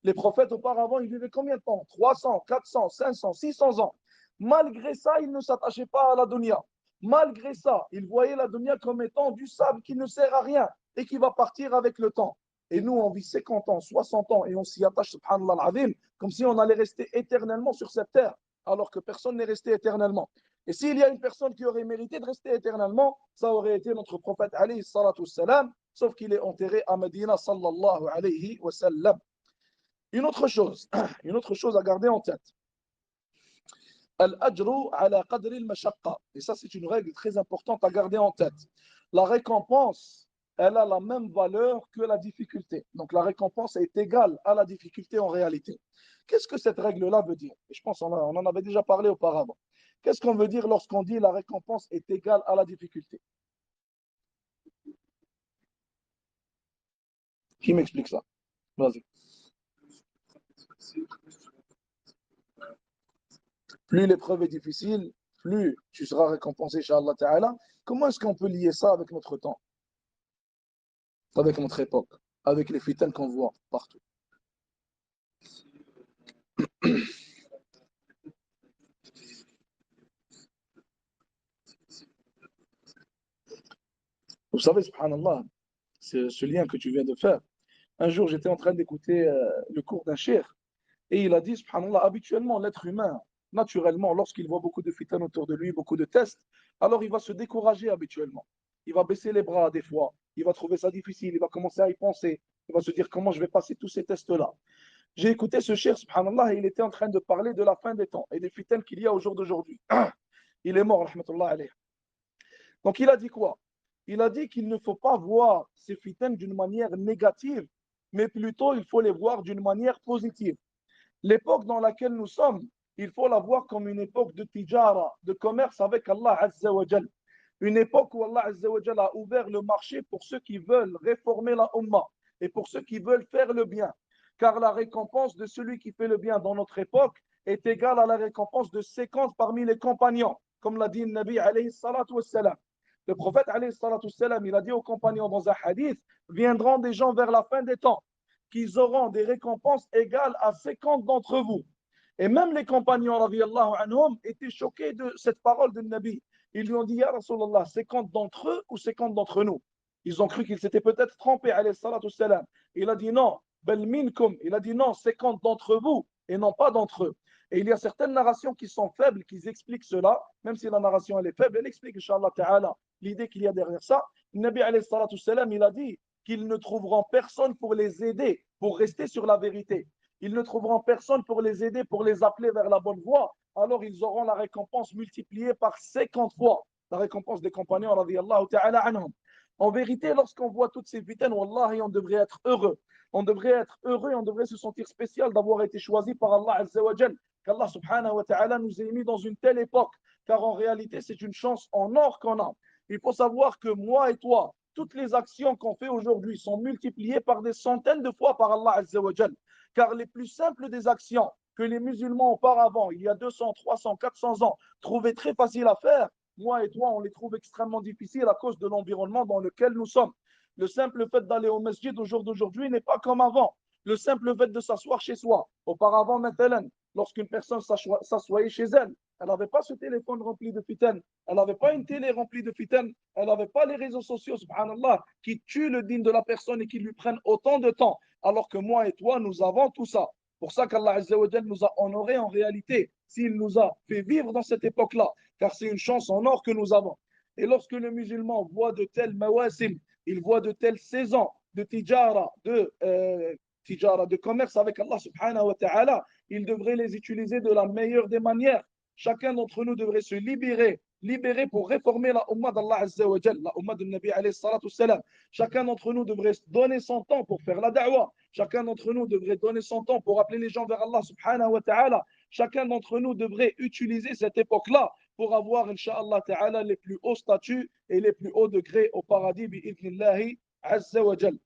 Les prophètes, auparavant, ils vivaient combien de temps? 300, 400, 500, 600 ans. Malgré ça, ils ne s'attachaient pas à la dunya. Malgré ça, ils voyaient la dunya comme étant du sable qui ne sert à rien et qui va partir avec le temps. Et nous, on vit 50 ans, 60 ans et on s'y attache, subhanallah al-azim, comme si on allait rester éternellement sur cette terre, alors que personne n'est resté éternellement. Et s'il y a une personne qui aurait mérité de rester éternellement, ça aurait été notre prophète alayhi salatu wassalam, sauf qu'il est enterré à Medina sallallahu alayhi wa sallam. Une autre chose, une autre chose à garder en tête. Al-ajru ala qadri al-mashaqqa. Et ça, c'est une règle très importante à garder en tête. La récompense, elle a la même valeur que la difficulté. Donc, la récompense est égale à la difficulté en réalité. Qu'est-ce que cette règle-là veut dire? Et je pense qu'on en avait déjà parlé auparavant. Qu'est-ce qu'on veut dire lorsqu'on dit la récompense est égale à la difficulté? Qui m'explique ça? Vas-y. Plus l'épreuve est difficile, plus tu seras récompensé, Inch'Allah Ta'ala. Comment est-ce qu'on peut lier ça avec notre temps, avec notre époque, avec les fitanes qu'on voit partout? Vous savez, subhanallah, c'est ce lien que tu viens de faire. Un jour, j'étais en train d'écouter le cours d'un cheikh et il a dit, subhanallah, habituellement, l'être humain, naturellement, lorsqu'il voit beaucoup de fitanes autour de lui, beaucoup de tests, alors il va se décourager habituellement. Il va baisser les bras des fois, il va trouver ça difficile, il va commencer à y penser, il va se dire comment je vais passer tous ces tests-là. J'ai écouté ce cheikh, subhanallah, et il était en train de parler de la fin des temps et des fitanes qu'il y a au jour d'aujourd'hui. Il est mort, rahmatullah alayh. Donc il a dit quoi? Il a dit qu'il ne faut pas voir ces fitanes d'une manière négative, mais plutôt il faut les voir d'une manière positive. L'époque dans laquelle nous sommes, il faut la voir comme une époque de tijara, de commerce avec Allah Azza wa Jal. Une époque où Allah Azza wa Jal a ouvert le marché pour ceux qui veulent réformer la Ummah et pour ceux qui veulent faire le bien. Car la récompense de celui qui fait le bien dans notre époque est égale à la récompense de 50 parmi les compagnons, comme l'a dit le Nabi alayhi salatu wassalam. Le prophète alayhi salatu wassalam, il a dit aux compagnons dans un hadith, viendront des gens vers la fin des temps qu'ils auront des récompenses égales à 50 d'entre vous. Et même les compagnons radiyallahu anhum étaient choqués de cette parole de Nabi. Ils lui ont dit, Ya Rasulallah, 50 d'entre eux ou 50 d'entre nous? Ils ont cru qu'ils s'étaient peut-être trompés, alayhi salatu wassalam. Il a dit non, bel minkum. Il a dit non, 50 d'entre vous et non pas d'entre eux. Et il y a certaines narrations qui sont faibles, qui expliquent cela, même si la narration elle est faible, elle explique, Inch'Allah Ta'ala, l'idée qu'il y a derrière ça. Le Nabi alayhi salatu wassalam, il a dit qu'ils ne trouveront personne pour les aider, pour rester sur la vérité. Ils ne trouveront personne pour les aider, pour les appeler vers la bonne voie. Alors ils auront la récompense multipliée par 50 fois. La récompense des compagnons, radiyallahu ta'ala anhum. En vérité, lorsqu'on voit toutes ces fitanes, wallahi, on devrait être heureux. On devrait être heureux et on devrait se sentir spécial d'avoir été choisi par Allah Azza wa Jal. Qu'Allah subhanahu wa ta'ala nous ait mis dans une telle époque. Car en réalité, c'est une chance en or qu'on a. Il faut savoir que moi et toi, toutes les actions qu'on fait aujourd'hui sont multipliées par des centaines de fois par Allah Azza wa Jal. Car les plus simples des actions que les musulmans auparavant, il y a 200, 300, 400 ans, trouvaient très faciles à faire, moi et toi, on les trouve extrêmement difficiles à cause de l'environnement dans lequel nous sommes. Le simple fait d'aller au masjid au jour d'aujourd'hui n'est pas comme avant. Le simple fait de s'asseoir chez soi. Auparavant, maintenant, lorsqu'une personne s'assoyait chez elle, elle n'avait pas ce téléphone rempli de fitanes, elle n'avait pas une télé remplie de fitanes, elle n'avait pas les réseaux sociaux, subhanallah, qui tuent le digne de la personne et qui lui prennent autant de temps. Alors que moi et toi, nous avons tout ça. Pour ça qu'Allah Azza wa Jal nous a honorés en réalité, s'il nous a fait vivre dans cette époque-là, car c'est une chance en or que nous avons. Et lorsque le musulman voit de tels mawasim, il voit de telles saisons de tijara, de commerce avec Allah subhanahu wa ta'ala, il devrait les utiliser de la meilleure des manières chacun d'entre nous devrait se libérer pour réformer la Ummah d'Allah Azza wa Jal, la Ummah du Nabi alayhi salatu salam. Chacun d'entre nous devrait donner son temps pour faire la da'wah. Chacun d'entre nous devrait donner son temps pour appeler les gens vers Allah subhanahu wa ta'ala. Chacun d'entre nous devrait utiliser cette époque-là pour avoir, Inch'Allah ta'ala, les plus hauts statuts et les plus hauts degrés au paradis, bi'idhnillahi azza wa jal.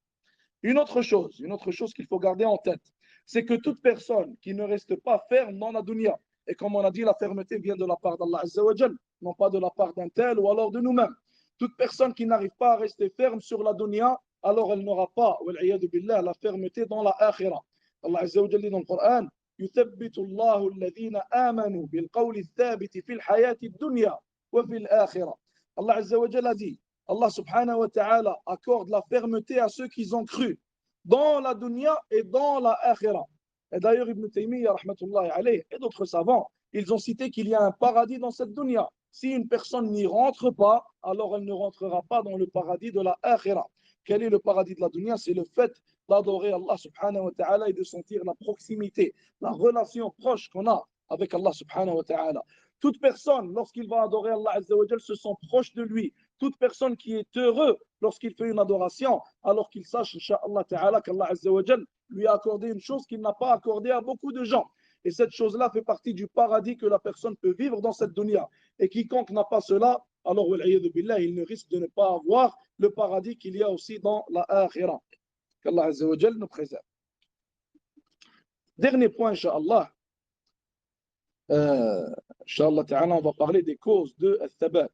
Une autre chose qu'il faut garder en tête, c'est que toute personne qui ne reste pas ferme dans la dunya, et comme on a dit, la fermeté vient de la part d'Allah azza wa jal, non pas de la part d'un tel ou alors de nous-mêmes. Toute personne qui n'arrive pas à rester ferme sur la dunya, alors elle n'aura pas, wal'iyadu billah, la fermeté dans la akhira. Allah azza wa jal dit dans le Coran, يثبت الله الذين آمنوا بالقول الثابت في الحياة الدنيا وفي الآخرة. Allah Azza wa Jalla dit, Allah subhanahu wa ta'ala accorde la fermeté à ceux qui ont cru dans la dunya et dans la akhira. Et d'ailleurs, Ibn Taymiyyah, rahmatullahi alayhi, et d'autres savants, ils ont cité qu'il y a un paradis dans cette dunya. Si une personne n'y rentre pas, alors elle ne rentrera pas dans le paradis de la akhira. Quel est le paradis de la dunya? C'est le fait d'adorer Allah subhanahu wa ta'ala et de sentir la proximité, la relation proche qu'on a avec Allah subhanahu wa ta'ala. Toute personne, lorsqu'il va adorer Allah azza wa jal, se sent proche de lui. Toute personne qui est heureux lorsqu'il fait une adoration, alors qu'il sache, incha'Allah ta'ala, qu'Allah azza wa jal lui a accordé une chose qu'il n'a pas accordée à beaucoup de gens. Et cette chose-là fait partie du paradis que la personne peut vivre dans cette dunya. Et quiconque n'a pas cela, alors, billah, il ne risque de ne pas avoir le paradis qu'il y a aussi dans la akhira. Qu'Allah azza wa jal nous préserve. Dernier point, incha'Allah. Inch'Allah ta'ala, on va parler des causes de al-thabat,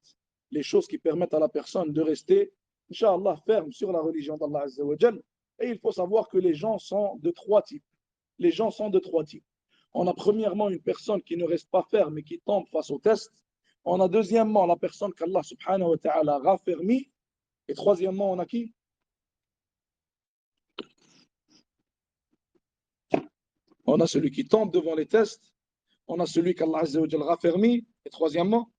les choses qui permettent à la personne de rester, Inch'Allah, ferme sur la religion d'Allah azza wa jal. Et il faut savoir que les gens sont de trois types. Les gens sont de trois types. On a premièrement une personne qui ne reste pas ferme et qui tombe face au test. On a deuxièmement la personne qu'Allah subhanahu wa ta'ala raffermit. Et troisièmement, on a qui? On a celui qui tombe devant les tests. On a celui qu'Allah azza wa jal raffermit. Et troisièmement,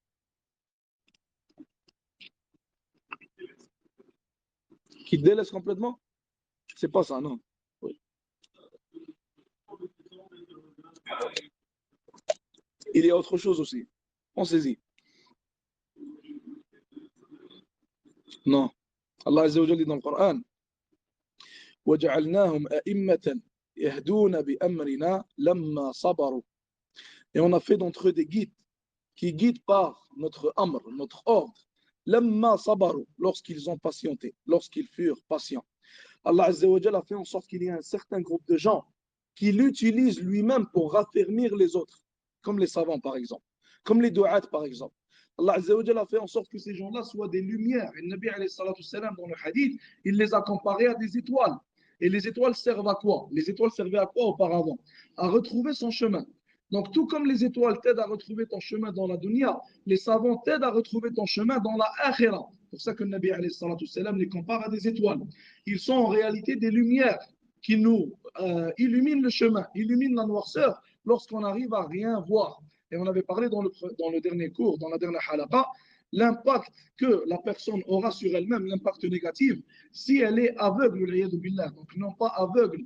qui délaisse complètement? C'est pas ça, non. Oui. Il y a autre chose aussi. On saisit. Non. Allah Azza wa Jalla dit dans le Coran, وَجَعَلْنَاهُمْ أَئِمَّةً يَهْدُونَ بِأَمْرِنَا لَمَّا صَبَرُوا. Et on a fait d'entre eux des guides qui guident par notre amr, notre ordre, لَمَّا صَبَرُوا, lorsqu'ils ont patienté, lorsqu'ils furent patients. Allah Azza wa Jalla a fait en sorte qu'il y ait un certain groupe de gens qui l'utilisent lui-même pour raffermir les autres, comme les savants par exemple, comme les du'at par exemple. Allah Azza wa Jalla a fait en sorte que ces gens-là soient des lumières. Et le Nabi alayhi salatu salam dans le hadith, il les a comparés à des étoiles. Et les étoiles servent à quoi? Les étoiles servaient à quoi auparavant? À retrouver son chemin. Donc tout comme les étoiles t'aident à retrouver ton chemin dans la dunya, les savants t'aident à retrouver ton chemin dans la akhira. C'est pour ça que le Nabi alayhi salatu salam les compare à des étoiles. Ils sont en réalité des lumières qui nous illuminent le chemin, illuminent la noirceur lorsqu'on arrive à rien voir. Et on avait parlé dans le dernier cours, dans la dernière halaqa, l'impact que la personne aura sur elle-même, l'impact négatif, si elle est aveugle, donc non pas aveugle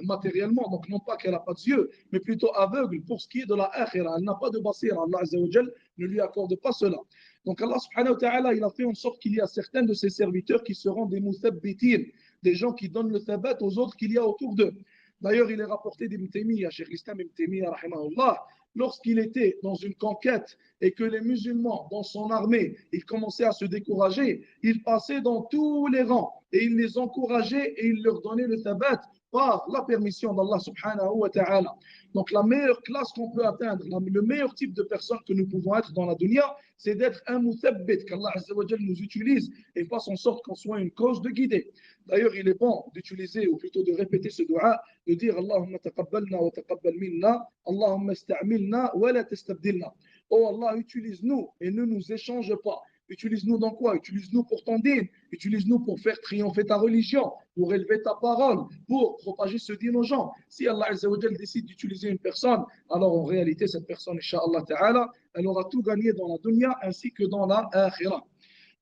matériellement, donc non pas qu'elle n'a pas de yeux, mais plutôt aveugle pour ce qui est de la akhira. Elle n'a pas de basira. Allah Azza wa Jal ne lui accorde pas cela. Donc Allah subhanahu wa ta'ala, il a fait en sorte qu'il y a certains de ses serviteurs qui seront des muthabbitin, des gens qui donnent le thabat aux autres qu'il y a autour d'eux. D'ailleurs, il est rapporté d'Ibn Taymiyyah, Cheikh l'Islam Ibn Taymiyyah, rahimahullah, lorsqu'il était dans une conquête et que les musulmans, dans son armée, ils commençaient à se décourager, il passait dans tous les rangs et il les encourageait et il leur donnait le thabat par la permission d'Allah subhanahu wa ta'ala. Donc la meilleure classe qu'on peut atteindre, le meilleur type de personne que nous pouvons être dans la dunya, c'est d'être un muthabbit, qu'Allah azza wa jal nous utilise et fasse en sorte qu'on soit une cause de guider. D'ailleurs, il est bon d'utiliser, ou plutôt de répéter ce dua, de dire Allahumma taqabbalna wa taqabbal minna, Allahumma ista'milna wa la tastabdilna. Oh Allah, utilise-nous et ne nous échange pas. Utilise-nous dans quoi? Utilise-nous pour ton din. Utilise-nous pour faire triompher ta religion, pour élever ta parole, pour propager ce din aux gens. Si Allah Azza wa Jal décide d'utiliser une personne, alors en réalité, cette personne, Inch'Allah Ta'ala, elle aura tout gagné dans la dunya ainsi que dans la akhira.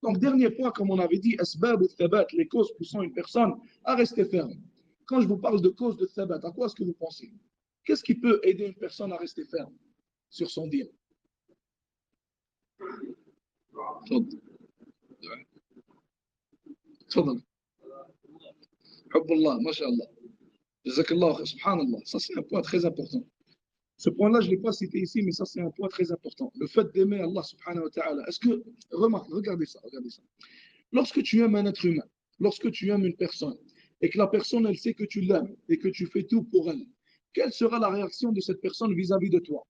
Donc, dernier point, comme on avait dit, asbab ou thabat, les causes poussant une personne à rester ferme. Quand je vous parle de causes de thabat, à quoi est-ce que vous pensez? Qu'est-ce qui peut aider une personne à rester ferme sur son din? تفضل. تفضل. حب الله ما شاء الله. جزاك الله خير. Subhanallah. Ça, c'est un point très important. Ce point-là, je ne l'ai pas cité ici, mais ça, c'est un point très important. Le fait d'aimer Allah subhanahu wa ta'ala. Est-ce que, remarque, regardez ça, regardez ça. Lorsque tu aimes un être humain, lorsque tu aimes une personne, et que la personne, elle sait que tu l'aimes et que tu fais tout pour elle, quelle sera la réaction de cette personne vis-à-vis de toi?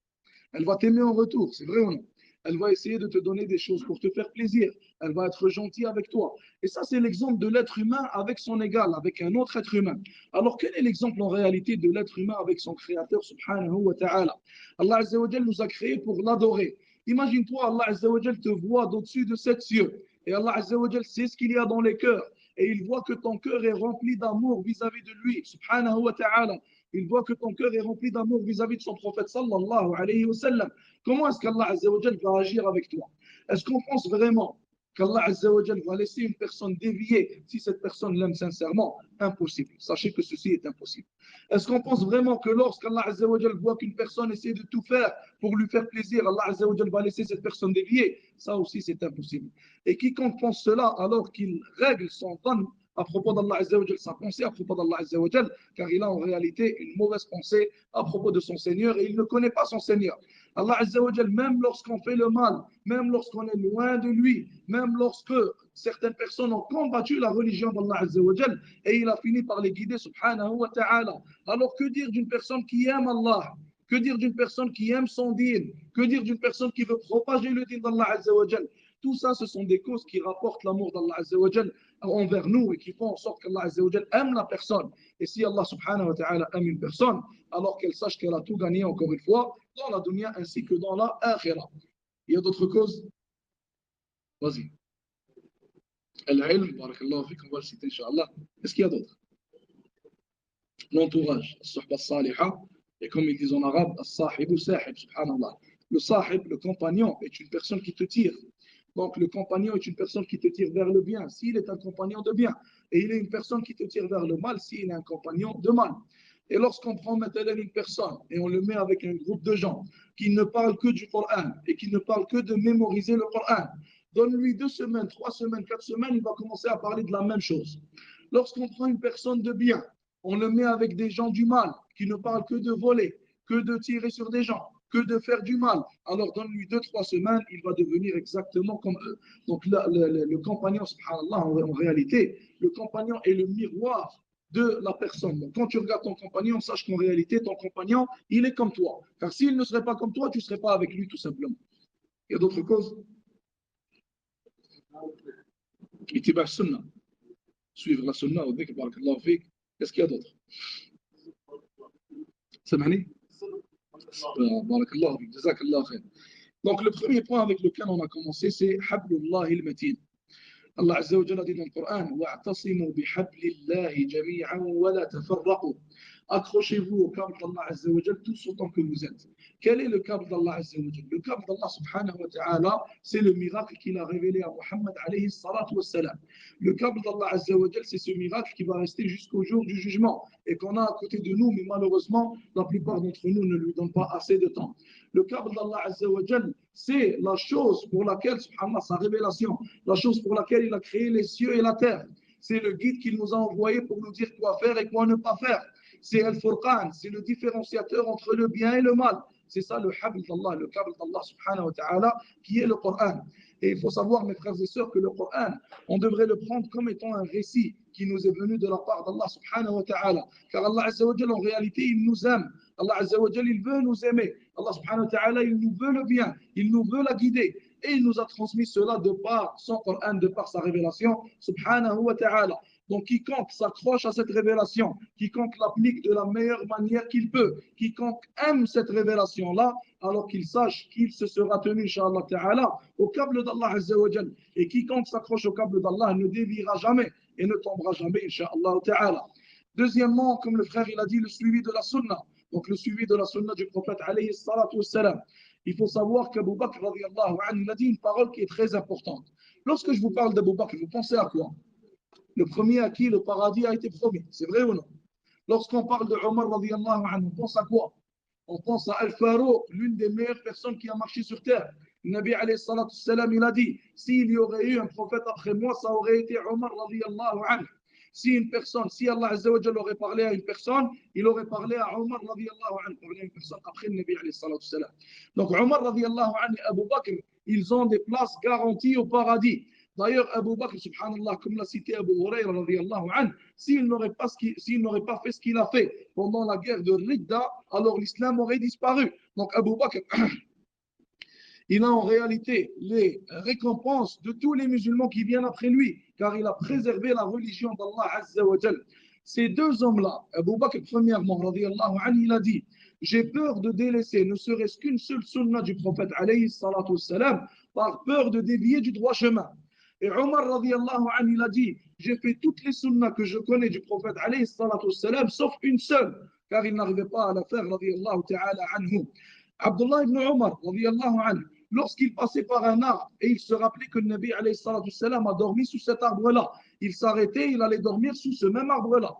Elle va t'aimer en retour, c'est vrai ou non? Elle va essayer de te donner des choses pour te faire plaisir. Elle va être gentille avec toi. Et ça, c'est l'exemple de l'être humain avec son égal, avec un autre être humain. Alors, quel est l'exemple en réalité de l'être humain avec son créateur, subhanahu wa ta'ala? Allah Azza wa Jal nous a créés pour l'adorer. Imagine-toi, Allah Azza wa Jal te voit d'au-dessus de sept cieux. Et Allah Azza wa Jal sait ce qu'il y a dans les cœurs. Et il voit que ton cœur est rempli d'amour vis-à-vis de lui, subhanahu wa ta'ala. Il voit que ton cœur est rempli d'amour vis-à-vis de son prophète sallallahu alayhi wa sallam. Comment est-ce qu'Allah Azza wa Jal va agir avec toi? Est-ce qu'on pense vraiment qu'Allah Azza wa Jal va laisser une personne dévier si cette personne l'aime sincèrement? Impossible. Sachez que ceci est impossible. Est-ce qu'on pense vraiment que lorsqu'Allah Azza wa Jal voit qu'une personne essaie de tout faire pour lui faire plaisir, Allah Azza wa Jal va laisser cette personne dévier? Ça aussi, c'est impossible. Et quiconque pense cela alors qu'il règle son don à propos d'Allah Azza wa Jal, sa pensée à propos d'Allah Azza wa Jal, car il a en réalité une mauvaise pensée à propos de son Seigneur et il ne connaît pas son Seigneur. Allah Azza wa Jal, même lorsqu'on fait le mal, même lorsqu'on est loin de lui, même lorsque certaines personnes ont combattu la religion d'Allah Azza wa Jal, et il a fini par les guider, subhanahu wa ta'ala. Alors que dire d'une personne qui aime Allah? Que dire d'une personne qui aime son dîn? Que dire d'une personne qui veut propager le dîn d'Allah Azza wa Jal? Tout ça, ce sont des causes qui rapportent l'amour d'Allah Azza wa Jal envers nous et qui font en sorte qu'Allah Azza wa Jal aime la personne. Et si Allah subhanahu wa ta'ala aime une personne, alors qu'elle sache qu'elle a tout gagné encore une fois dans la dunya ainsi que dans la akhira. Il y a d'autres causes? Vas-y. Al-ilm, barakallahu fik, on va le citer, Inch'Allah. Est-ce qu'il y a d'autres? L'entourage, as-suhba saliha, et comme ils disent en arabe, as-sahibu sahib, subhanallah. Le sahib, le compagnon, est une personne qui te tire. Donc, le compagnon est une personne qui te tire vers le bien, s'il est un compagnon de bien. Et il est une personne qui te tire vers le mal, s'il est un compagnon de mal. Et lorsqu'on prend maintenant une personne et on le met avec un groupe de gens qui ne parlent que du Coran et qui ne parlent que de mémoriser le Coran, donne-lui 2 semaines, 3 semaines, 4 semaines, il va commencer à parler de la même chose. Lorsqu'on prend une personne de bien, on le met avec des gens du mal qui ne parlent que de voler, que de tirer sur des gens, que de faire du mal. Alors donne-lui 2-3 semaines, il va devenir exactement comme eux. Donc le compagnon, subhanallah, en réalité, le compagnon est le miroir de la personne. Donc, quand tu regardes ton compagnon, sache qu'en réalité, ton compagnon, il est comme toi. Car s'il ne serait pas comme toi, tu ne serais pas avec lui, tout simplement. Il y a d'autres causes? Itiba sunnah. Suivre la sunnah, au dhikr, barakallahu fik. Qu'est-ce qu'il y a d'autre? Samani? Barakallahu fik, jazakallahu khair. Donc, le premier point avec lequel on a commencé, c'est Hablullah il-Matin. Allah Azza wa Jalla dit dans le Coran, wa'tasimu bihablillahi jami'an wa la tafarraqu. Accrochez-vous au câble d'Allah Azza wa Jalla tous autant que vous êtes. Quel est le câble d'Allah Azza wa Jalla? Le câble d'Allah subhanahu wa ta'ala, c'est le miracle qu'il a révélé à Muhammad alayhi salatu wa salam. Le câble d'Allah Azza wa Jalla, c'est ce miracle qui va rester jusqu'au jour du jugement et qu'on a à côté de nous, mais malheureusement, la plupart d'entre nous ne lui donnent pas assez de temps. Le câble d'Allah Azza wa Jalla, c'est la chose pour laquelle, subhanallah, sa révélation, la chose pour laquelle il a créé les cieux et la terre. C'est le guide qu'il nous a envoyé pour nous dire quoi faire et quoi ne pas faire. C'est Al-Furqan, c'est le différenciateur entre le bien et le mal. C'est ça le habl d'Allah, le câble d'Allah subhanahu wa ta'ala, qui est le Coran. Et il faut savoir, mes frères et sœurs, que le Coran, on devrait le prendre comme étant un récit qui nous est venu de la part d'Allah subhanahu wa ta'ala. Car Allah Azza wa Jalla, en réalité, il nous aime. Allah Azza wa Jalla, il veut nous aimer. Allah subhanahu wa ta'ala, il nous veut le bien. Il nous veut la guider. Et il nous a transmis cela de par son Coran, de par sa révélation, subhanahu wa ta'ala. Donc, quiconque s'accroche à cette révélation, quiconque l'applique de la meilleure manière qu'il peut, quiconque aime cette révélation-là, alors qu'il sache qu'il se sera tenu, inshallah ta'ala, au câble d'Allah Azza wa Jal. Et quiconque s'accroche au câble d'Allah ne déviera jamais et ne tombera jamais, inshallah ta'ala. Deuxièmement, comme le frère il a dit, le suivi de la sunna. Donc, le suivi de la sunna du prophète, alayhi salatu wassalam. Il faut savoir qu'Abu Bakr, radiallahu anhu, il a dit une parole qui est très importante. Lorsque je vous parle d'Abu Bakr, vous pensez à quoi? Le premier à qui le paradis a été promis. C'est vrai ou non? Lorsqu'on parle de Omar, radiallahu anhu, on pense à quoi? On pense à Al-Farouq, l'une des meilleures personnes qui a marché sur terre, Le Nabi alayhi salatu salam, il a dit, s'il y aurait eu un prophète après moi, ça aurait été Omar radiyallahu anhu. Si Allah Azza wa Jalla aurait parlé à une personne, il aurait parlé à Omar radiyallahu anhu, parlé à une personne après le Nabi alayhi salatu salam. Donc Omar radiyallahu anhu et Abu Bakr, ils ont des places garanties au paradis. D'ailleurs, Abu Bakr, subhanallah, comme l'a cité Abu Huraira radiyallahu anhu, s'il n'aurait pas fait ce qu'il a fait pendant la guerre de Ridda, alors l'islam aurait disparu. Donc Abu Bakr, il a en réalité les récompenses de tous les musulmans qui viennent après lui, car il a préservé la religion d'Allah Azza wa Jal. Ces deux hommes-là, Abu Bakr, premièrement, radiyallahu anhu, il a dit, j'ai peur de délaisser ne serait-ce qu'une seule sunna du prophète, alayhi salatu wassalam, par peur de dévier du droit chemin. Et Omar, radiyallahu anhu, il a dit, j'ai fait toutes les sunnas que je connais du prophète, alayhi salatu wassalam, sauf une seule, car il n'arrivait pas à la faire, radiyallahu ta'ala anhu. Abdullah ibn Omar, radiyallahu anhu, lorsqu'il passait par un arbre et il se rappelait que le Nabi alayhi salatu salam a dormi sous cet arbre-là, il s'arrêtait, il allait dormir sous ce même arbre-là.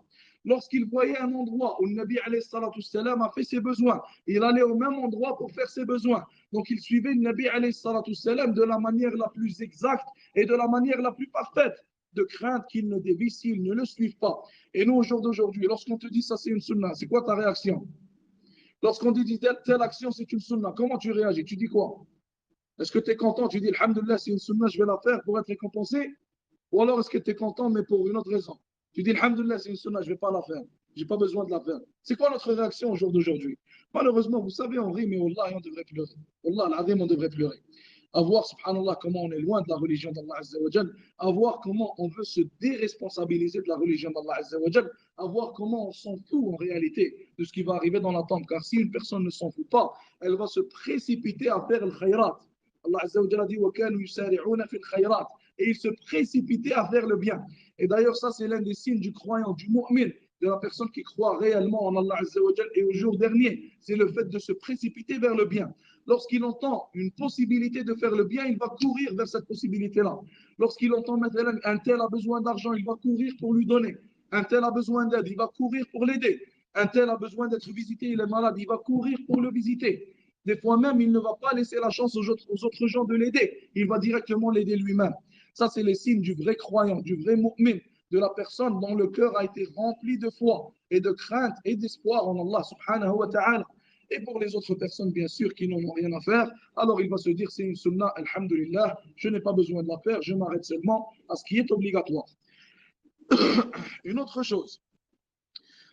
Lorsqu'il voyait un endroit où le Nabi alayhi salatu salam a fait ses besoins, il allait au même endroit pour faire ses besoins. Donc il suivait le Nabi alayhi salatu salam de la manière la plus exacte et de la manière la plus parfaite, de crainte qu'il ne dévie s'il ne le suive pas. Et nous, au jour d'aujourd'hui, lorsqu'on te dit ça c'est une sunna, c'est quoi ta réaction? Lorsqu'on te dit telle action c'est une sunna, comment tu réagis? Tu dis quoi? Est-ce que tu es content? Tu dis, alhamdoulilah, c'est une sunna, je vais la faire pour être récompensé? Ou alors est-ce que tu es content, mais pour une autre raison? Tu dis, alhamdoulilah, c'est une sunna, je ne vais pas la faire. Je n'ai pas besoin de la faire. C'est quoi notre réaction au jour d'aujourd'hui? Malheureusement, vous savez, on rit, mais Wallah, on devrait pleurer. Wallah, l'azim, on devrait pleurer. À voir, subhanallah, comment on est loin de la religion d'Allah Azza wa Jal, à voir comment on veut se déresponsabiliser de la religion d'Allah Azza wa Jal, à voir comment on s'en fout en réalité de ce qui va arriver dans l'attente. Car si une personne ne s'en fout pas, elle va se précipiter à faire le khayrat. Allah Azza wa Jalla dit et il se précipitait à faire le bien. Et d'ailleurs, ça, c'est l'un des signes du croyant, du mu'min, de la personne qui croit réellement en Allah Azza wa Jalla et au jour dernier. C'est le fait de se précipiter vers le bien. Lorsqu'il entend une possibilité de faire le bien, il va courir vers cette possibilité-là. Lorsqu'il entend maintenant un tel a besoin d'argent, il va courir pour lui donner. Un tel a besoin d'aide, il va courir pour l'aider. Un tel a besoin d'être visité, il est malade, il va courir pour le visiter. Des fois même, il ne va pas laisser la chance aux autres gens de l'aider. Il va directement l'aider lui-même. Ça, c'est les signes du vrai croyant, du vrai mu'min, de la personne dont le cœur a été rempli de foi et de crainte et d'espoir en Allah subhanahu wa ta'ala. Et pour les autres personnes, bien sûr, qui n'en ont rien à faire, alors il va se dire, c'est une sunnah, alhamdulillah, je n'ai pas besoin de la faire, je m'arrête seulement à ce qui est obligatoire. Une autre chose,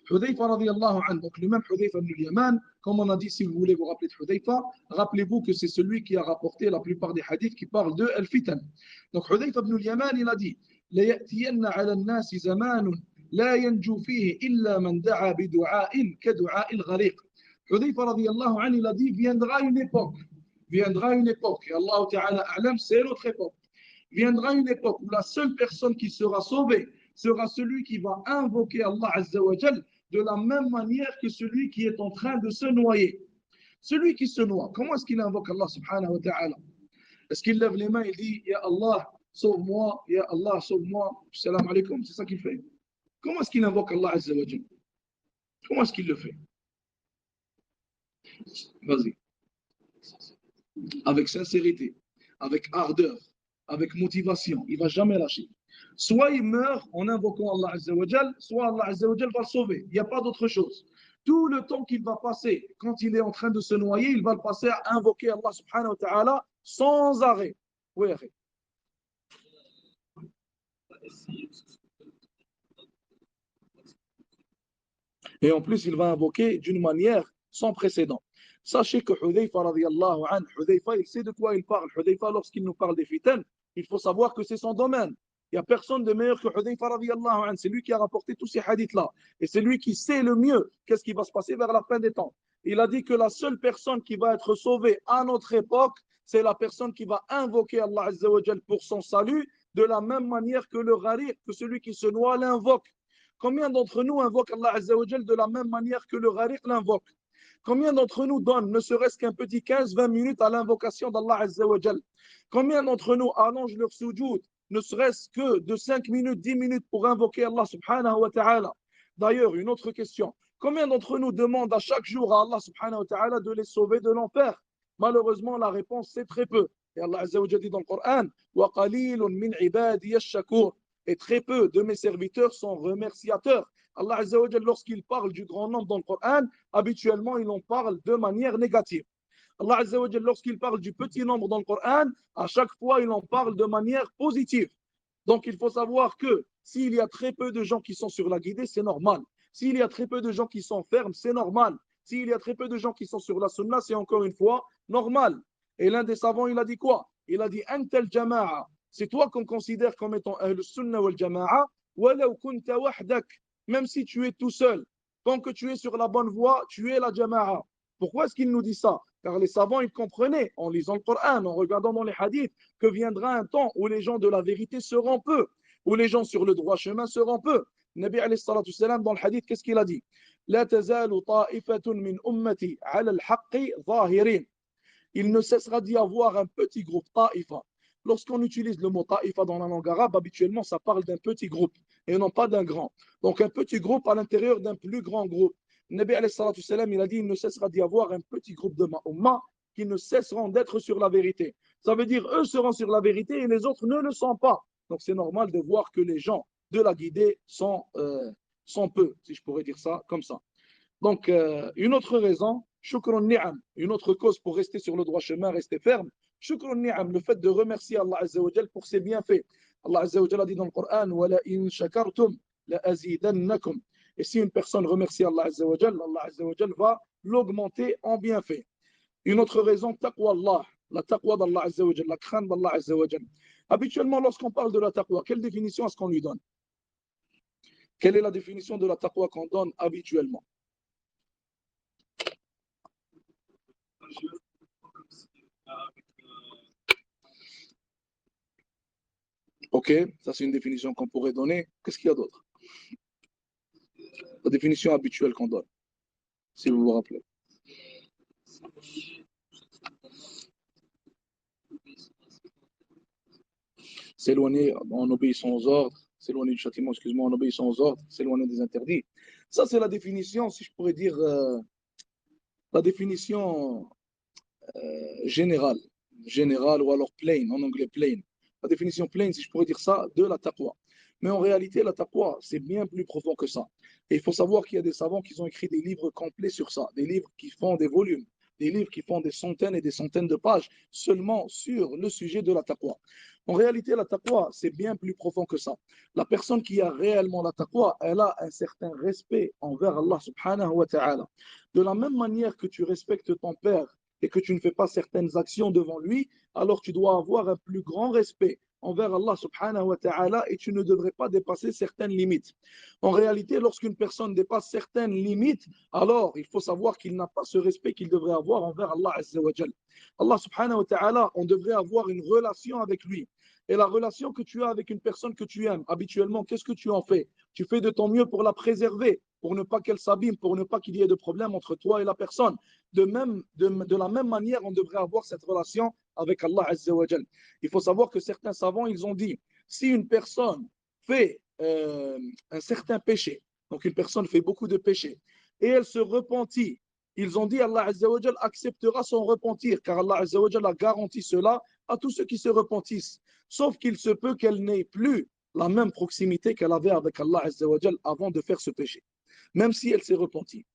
Hudayfa radiallahu anhu, donc le même Hudayfa ibn al-Yaman, comme on a dit, si vous voulez vous rappeler de Hudayfa, rappelez-vous que c'est celui qui a rapporté la plupart des hadiths qui parlent de al-fitan. Donc Hudayfa ibn al-Yaman, il a dit, لَيَأْتِيَنَّ عَلَى النَّاسِ زَمَانٌ لَا يَنْجُو فِيهِ إِلَّا مَنْ دَعَى بِدُعَاءٍ كَدُعَاءِ الْغَرِيقِ. Hudayfa radiallahu anhu, il a dit, viendra une époque, et Allah Ta'ala a'lam, c'est notre époque. Viendra une époque où la seule personne qui sera sauvée sera celui qui va invoquer Allah Azza wa Jal de la même manière que celui qui est en train de se noyer. Celui qui se noie, comment est-ce qu'il invoque Allah subhanahu wa ta'ala? Est-ce qu'il lève les mains et dit Ya Allah, sauve-moi, Ya Allah, sauve-moi, salam alaikum, c'est ça qu'il fait? Comment est-ce qu'il invoque Allah Azza wa Jal? Comment est-ce qu'il le fait? Vas-y. Avec sincérité, avec ardeur, avec motivation, il ne va jamais lâcher. Soit il meurt en invoquant Allah Azza wa Jal, soit Allah Azza wa Jal va le sauver. Il n'y a pas d'autre chose. Tout le temps qu'il va passer, quand il est en train de se noyer, il va le passer à invoquer Allah subhanahu wa ta'ala sans arrêt. Oui, arrêt. Et en plus, il va invoquer d'une manière sans précédent. Sachez que Hudayfa radiallahu anhu, Hudayfa, il sait de quoi il parle. Hudayfa, lorsqu'il nous parle des fitans, il faut savoir que c'est son domaine. Il n'y a personne de meilleur que Hudayfa radiallahu anhu. C'est lui qui a rapporté tous ces hadiths-là. Et c'est lui qui sait le mieux qu'est-ce qui va se passer vers la fin des temps. Il a dit que la seule personne qui va être sauvée à notre époque, c'est la personne qui va invoquer Allah Azza wa Jal pour son salut, de la même manière que le ghariq, que celui qui se noie l'invoque. Combien d'entre nous invoquent Allah Azza wa Jal de la même manière que le ghariq l'invoque? Combien d'entre nous donnent ne serait-ce qu'un petit 15-20 minutes à l'invocation d'Allah Azza wa Jal? Combien d'entre nous allongent leur sujoud, ne serait-ce que de 5 minutes, 10 minutes pour invoquer Allah subhanahu wa ta'ala? D'ailleurs, une autre question. Combien d'entre nous demandent à chaque jour à Allah subhanahu wa ta'ala de les sauver de l'enfer? Malheureusement, la réponse, c'est très peu. Et Allah Azza wa Jalla dit dans le Coran, وَقَلِيلٌ مِّنْ عِبَادِيَ الشَّكُورِ. Et très peu de mes serviteurs sont remerciateurs. Allah Azza wa Jalla, lorsqu'il parle du grand nombre dans le Coran, habituellement, il en parle de manière négative. Allah Azza wa Jalla, lorsqu'il parle du petit nombre dans le Coran, à chaque fois, il en parle de manière positive. Donc, il faut savoir que s'il y a très peu de gens qui sont sur la guidée, c'est normal. S'il y a très peu de gens qui sont fermes, c'est normal. S'il y a très peu de gens qui sont sur la sunna, c'est encore une fois normal. Et l'un des savants, il a dit quoi? Il a dit Antal jama'a. C'est toi qu'on considère comme étant le sunna wal jama'a, walaw kunta wahdak. Même si tu es tout seul, tant que tu es sur la bonne voie, tu es la jama'a. Pourquoi est-ce qu'il nous dit ça? Car les savants, ils comprenaient, en lisant le Coran, en regardant dans les hadiths, que viendra un temps où les gens de la vérité seront peu, où les gens sur le droit chemin seront peu. Nabi alayhi salatu salam, dans le hadith, qu'est-ce qu'il a dit? La tazalu ta'ifatun min ummati ala al-haqqi zahirin. Il ne cessera d'y avoir un petit groupe, ta'ifa. Lorsqu'on utilise le mot ta'ifa dans la langue arabe, habituellement, ça parle d'un petit groupe et non pas d'un grand. Donc, un petit groupe à l'intérieur d'un plus grand groupe. Nabi alayhi salatu salam, il a dit, il ne cessera d'y avoir un petit groupe de ma umma qui ne cesseront d'être sur la vérité. Ça veut dire, eux seront sur la vérité et les autres ne le sont pas. Donc, c'est normal de voir que les gens de la guidée sont peu, si je pourrais dire ça comme ça. Donc, une autre raison, shukran ni'am, une autre cause pour rester sur le droit chemin, rester ferme, shukran ni'am, le fait de remercier Allah Azza wa Jal pour ses bienfaits. Allah Azza wa Jal a dit dans le Coran, wala in shakartum la azidannakum. Et si une personne remercie Allah Azza wa Jal, Allah Azza wa Jal va l'augmenter en bienfaits. Une autre raison, taqwa Allah, la taqwa d'Allah Azza wa Jal, la crainte d'Allah Azza wa Jal. Habituellement, lorsqu'on parle de la taqwa, quelle définition est-ce qu'on lui donne? Quelle est la définition de la taqwa qu'on donne habituellement? Ok, ça c'est une définition qu'on pourrait donner. Qu'est-ce qu'il y a d'autre? La définition habituelle qu'on donne, si vous vous rappelez. S'éloigner en obéissant aux ordres, s'éloigner du châtiment, excuse-moi, en obéissant aux ordres, s'éloigner des interdits. Ça, c'est la définition, si je pourrais dire, la définition générale, générale ou alors plain, en anglais plain. La définition plain, si je pourrais dire ça, de la taqwa. Mais en réalité, la taqwa, c'est bien plus profond que ça. Et il faut savoir qu'il y a des savants qui ont écrit des livres complets sur ça, des livres qui font des volumes, des livres qui font des centaines et des centaines de pages seulement sur le sujet de la taqwa. En réalité, la taqwa, c'est bien plus profond que ça. La personne qui a réellement la taqwa, elle a un certain respect envers Allah subhanahu wa ta'ala. De la même manière que tu respectes ton père et que tu ne fais pas certaines actions devant lui, alors tu dois avoir un plus grand respect envers Allah subhanahu wa ta'ala et tu ne devrais pas dépasser certaines limites. En réalité, lorsqu'une personne dépasse certaines limites, alors il faut savoir qu'il n'a pas ce respect qu'il devrait avoir envers Allah azza wa jal. Allah subhanahu wa ta'ala, on devrait avoir une relation avec lui. Et la relation que tu as avec une personne que tu aimes, habituellement, qu'est-ce que tu en fais? Tu fais de ton mieux pour la préserver, pour ne pas qu'elle s'abîme, pour ne pas qu'il y ait de problème entre toi et la personne. De la même manière, on devrait avoir cette relation avec Allah Azza wa Jal. Il faut savoir que certains savants, ils ont dit, si une personne fait un certain péché, donc une personne fait beaucoup de péchés, et elle se repentit, ils ont dit Allah Azza wa Jal acceptera son repentir, car Allah Azza wa Jal a garanti cela à tous ceux qui se repentissent. Sauf qu'il se peut qu'elle n'ait plus la même proximité qu'elle avait avec Allah Azza wa Jal avant de faire ce péché. Même si elle s'est repentie.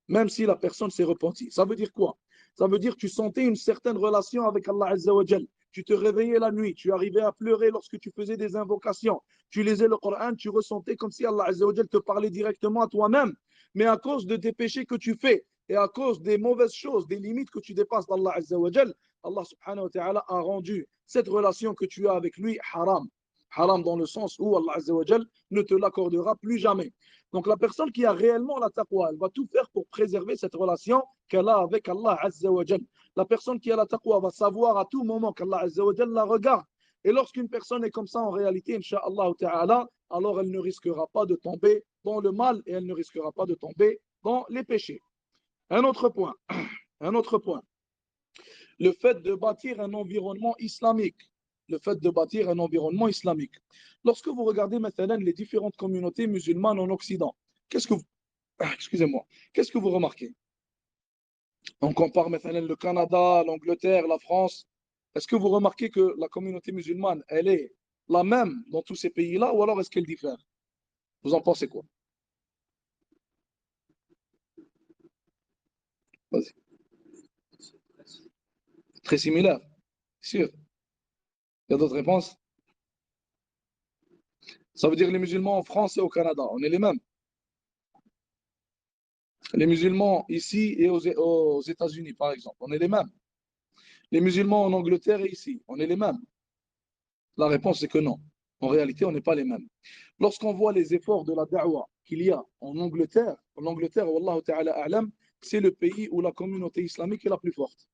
Même si la personne s'est repentie. Ça veut dire quoi? Ça veut dire que tu sentais une certaine relation avec Allah Azza wa Jal. Tu te réveillais la nuit, tu arrivais à pleurer lorsque tu faisais des invocations. Tu lisais le Coran, tu ressentais comme si Allah Azza wa Jal te parlait directement à toi-même. Mais à cause de tes péchés que tu fais et à cause des mauvaises choses, des limites que tu dépasses d'Allah Azza wa Jal, Allah subhanahu wa ta'ala a rendu cette relation que tu as avec lui haram. Haram dans le sens où Allah Azza wa Jal ne te l'accordera plus jamais. Donc la personne qui a réellement la taqwa, elle va tout faire pour préserver cette relation qu'elle a avec Allah Azza wa Jal. La personne qui a la taqwa va savoir à tout moment qu'Allah Azza wa Jal la regarde. Et lorsqu'une personne est comme ça en réalité, Inch'Allah ta'ala, alors elle ne risquera pas de tomber dans le mal et elle ne risquera pas de tomber dans les péchés. Un autre point, un autre point. Le fait de bâtir un environnement islamique. Le fait de bâtir un environnement islamique. Lorsque vous regardez maintenant les différentes communautés musulmanes en Occident, qu'est-ce que vous, excusez-moi, qu'est-ce que vous remarquez? On compare maintenant le Canada, l'Angleterre, la France. Est-ce que vous remarquez que la communauté musulmane, elle est la même dans tous ces pays-là, ou alors est-ce qu'elle diffère? Vous en pensez quoi? Vas-y. Très similaire, sûr. Il y a d'autres réponses? Ça veut dire les musulmans en France et au Canada, on est les mêmes. Les musulmans ici et aux États-Unis, par exemple, on est les mêmes. Les musulmans en Angleterre et ici, on est les mêmes. La réponse est que non. En réalité, on n'est pas les mêmes. Lorsqu'on voit les efforts de la da'wah qu'il y a en Angleterre, Wallahu ta'ala a'lam, c'est le pays où la communauté islamique est la plus forte.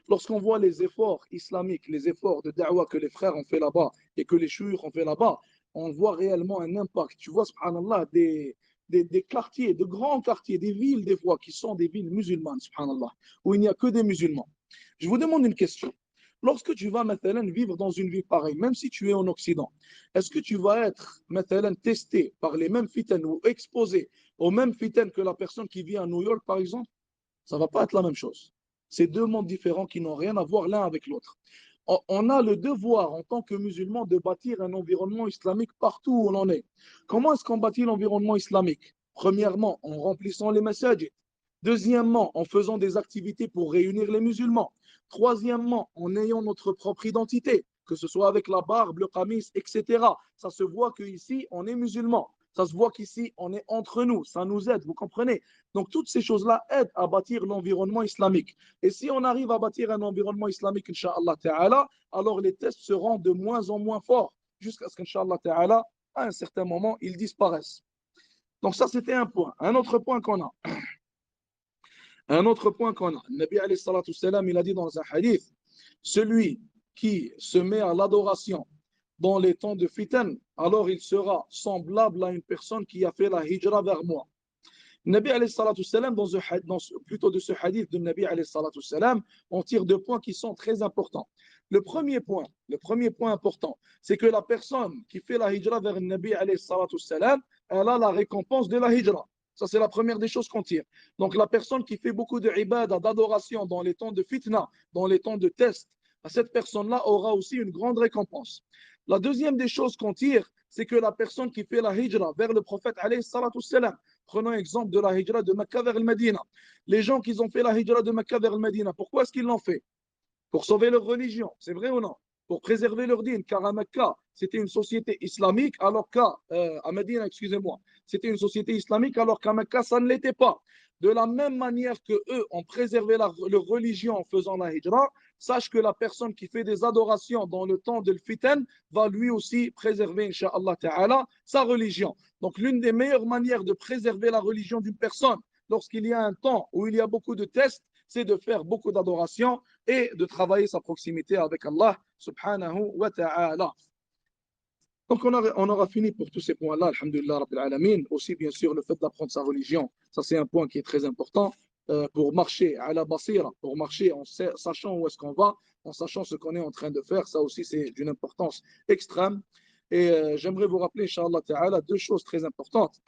Lorsqu'on voit les efforts islamiques, les efforts de da'wah que les frères ont fait là-bas et que les chouïrs ont fait là-bas, on voit réellement un impact. Tu vois, subhanallah, des quartiers, de grands quartiers, des villes des fois qui sont des villes musulmanes, subhanallah, où il n'y a que des musulmans. Je vous demande une question. Lorsque tu vas maintenant vivre dans une ville pareille, même si tu es en Occident, est-ce que tu vas être maintenant testé par les mêmes fitanes ou exposé aux mêmes fitanes que la personne qui vit à New York, par exemple? Ça ne va pas être la même chose. C'est deux mondes différents qui n'ont rien à voir l'un avec l'autre. On a le devoir en tant que musulmans de bâtir un environnement islamique partout où on en est. Comment est-ce qu'on bâtit l'environnement islamique? Premièrement, en remplissant les massages. Deuxièmement, en faisant des activités pour réunir les musulmans. Troisièmement, en ayant notre propre identité, que ce soit avec la barbe, le qamis, etc. Ça se voit qu'ici, on est musulman. Ça se voit qu'ici, on est entre nous. Ça nous aide, vous comprenez? Donc, toutes ces choses-là aident à bâtir l'environnement islamique. Et si on arrive à bâtir un environnement islamique, Inch'Allah Ta'ala, alors les tests seront de moins en moins forts, jusqu'à ce qu'Inch'Allah Ta'ala, à un certain moment, ils disparaissent. Donc, ça, c'était un point. Un autre point qu'on a. Un autre point qu'on a. Le Nabi alayhi salatu salam, il a dit dans un hadith, celui qui se met à l'adoration dans les temps de fitan, alors il sera semblable à une personne qui a fait la hijra vers moi. Nabi alayhi salatu salam, plutôt de ce hadith de Nabi alayhi salatu salam, on tire deux points qui sont très importants. Le premier point important, c'est que la personne qui fait la hijra vers Nabi alayhi salatu salam, elle a la récompense de la hijra. Ça, c'est la première des choses qu'on tire. Donc, la personne qui fait beaucoup de ibadah, d'adoration dans les temps de fitna, dans les temps de test, cette personne-là aura aussi une grande récompense. La deuxième des choses qu'on tire, c'est que la personne qui fait la hijra vers le prophète alayhi salatu salam, prenons l'exemple de la hijra de Mecca vers le Médina. Les gens qui ont fait la hijra de Mecca vers le Médina, pourquoi est-ce qu'ils l'ont fait? Pour sauver leur religion, c'est vrai ou non? Pour préserver leur dîne, car à Mecca, c'était une société islamique, alors qu'à Médina, excusez-moi, c'était une société islamique, alors qu'à Mecca, ça ne l'était pas. De la même manière que eux ont préservé leur religion en faisant la hijra, sache que la personne qui fait des adorations dans le temps de l'fitan va lui aussi préserver, Inch'Allah Ta'ala, sa religion. Donc, l'une des meilleures manières de préserver la religion d'une personne lorsqu'il y a un temps où il y a beaucoup de tests, c'est de faire beaucoup d'adoration et de travailler sa proximité avec Allah subhanahu wa ta'ala. Donc on aura fini pour tous ces points-là, alhamdulillah rabbil alamin. Aussi bien sûr le fait d'apprendre sa religion, ça c'est un point qui est très important pour marcher à la basira, pour marcher en sachant où est-ce qu'on va, en sachant ce qu'on est en train de faire, ça aussi c'est d'une importance extrême. Et j'aimerais vous rappeler, Inch'Allah ta'ala, deux choses très importantes.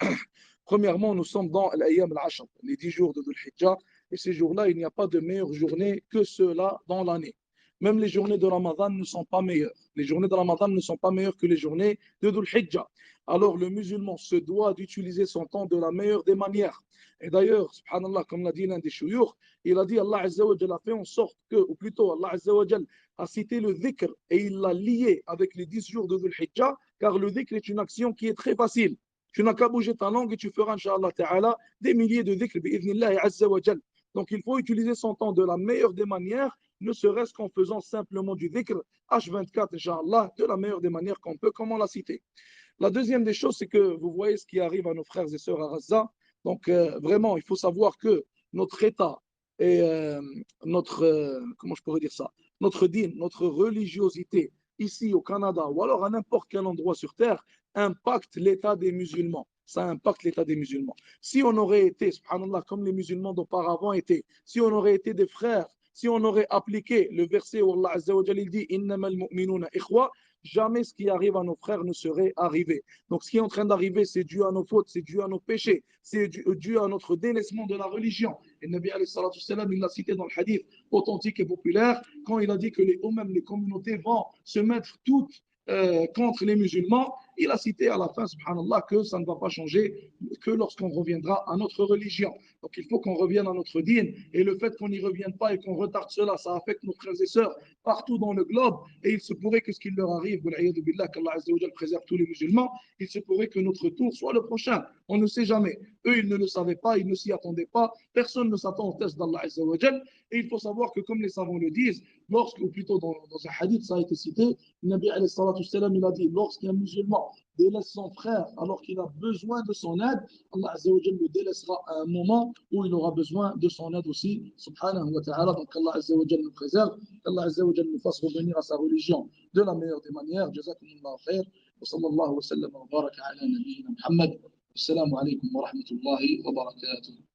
Premièrement, nous sommes dans l'Ayyam al-Ashr, les 10 jours de Dhul Hijjah, et ces jours-là, il n'y a pas de meilleure journée que ceux-là dans l'année. Même les journées de Ramadan ne sont pas meilleures. Les journées de Ramadan ne sont pas meilleures que les journées de Dhul Hijjah. Alors le musulman se doit d'utiliser son temps de la meilleure des manières. Et d'ailleurs, subhanallah, comme l'a dit l'un des chouyours, il a dit Allah Azza wa Jalla a fait en sorte que, ou plutôt Allah Azza wa Jalla a cité le dhikr et il l'a lié avec les 10 jours de Dhul Hijjah, car le dhikr est une action qui est très facile. Tu n'as qu'à bouger ta langue et tu feras, Inch'Allah Ta'ala, des milliers de dhikr, bi'idhnillahi Azza wa Jalla. Donc il faut utiliser son temps de la meilleure des manières, ne serait-ce qu'en faisant simplement du dhikr H24, Inch'Allah, de la meilleure des manières qu'on peut, comme on l'a cité. La deuxième des choses, c'est que vous voyez ce qui arrive à nos frères et sœurs à Gaza. Donc vraiment, il faut savoir que notre État et comment je pourrais dire ça, notre dîne, notre religiosité ici au Canada ou alors à n'importe quel endroit sur Terre impacte l'état des musulmans. Ça impacte l'état des musulmans. Si on aurait été, subhanallah, comme les musulmans d'auparavant étaient, si on aurait été des frères, si on aurait appliqué le verset où Allah Azza wa Jalla dit Innamal mu'minuna ikhwa, jamais ce qui arrive à nos frères ne serait arrivé. Donc ce qui est en train d'arriver, c'est dû à nos fautes, c'est dû à nos péchés, c'est dû à notre délaissement de la religion. Et Nabi alayhi salatu wassalam, il l'a cité dans le hadith authentique et populaire, quand il a dit que les communautés vont se mettre toutes contre les musulmans, il a cité à la fin, subhanallah, que ça ne va pas changer que lorsqu'on reviendra à notre religion. Donc il faut qu'on revienne à notre dîne, et le fait qu'on n'y revienne pas et qu'on retarde cela, ça affecte nos frères et sœurs partout dans le globe, et il se pourrait que ce qui leur arrive, qu'Allah Azza wa Jal préserve tous les musulmans, il se pourrait que notre tour soit le prochain. On ne sait jamais. Eux, ils ne le savaient pas, ils ne s'y attendaient pas. Personne ne s'attend au test d'Allah Azza wa Jal. Et il faut savoir que, comme les savants le disent, ou plutôt dans un hadith, ça a été cité, le Nabi alayhi salatu wassalam, il a dit, lorsqu'un musulman délaisse son frère alors qu'il a besoin de son aide, Allah Azza wa Jal le délaissera à un moment où il aura besoin de son aide aussi, subhanahu wa ta'ala. Donc Allah Azza wa Jal nous préserve, Allah Azza wa Jal nous fasse revenir à sa religion de la meilleure des manières. Jazakumullahu khair. وصلى الله وسلم وبارك على نبينا محمد. السلام عليكم ورحمة الله وبركاته.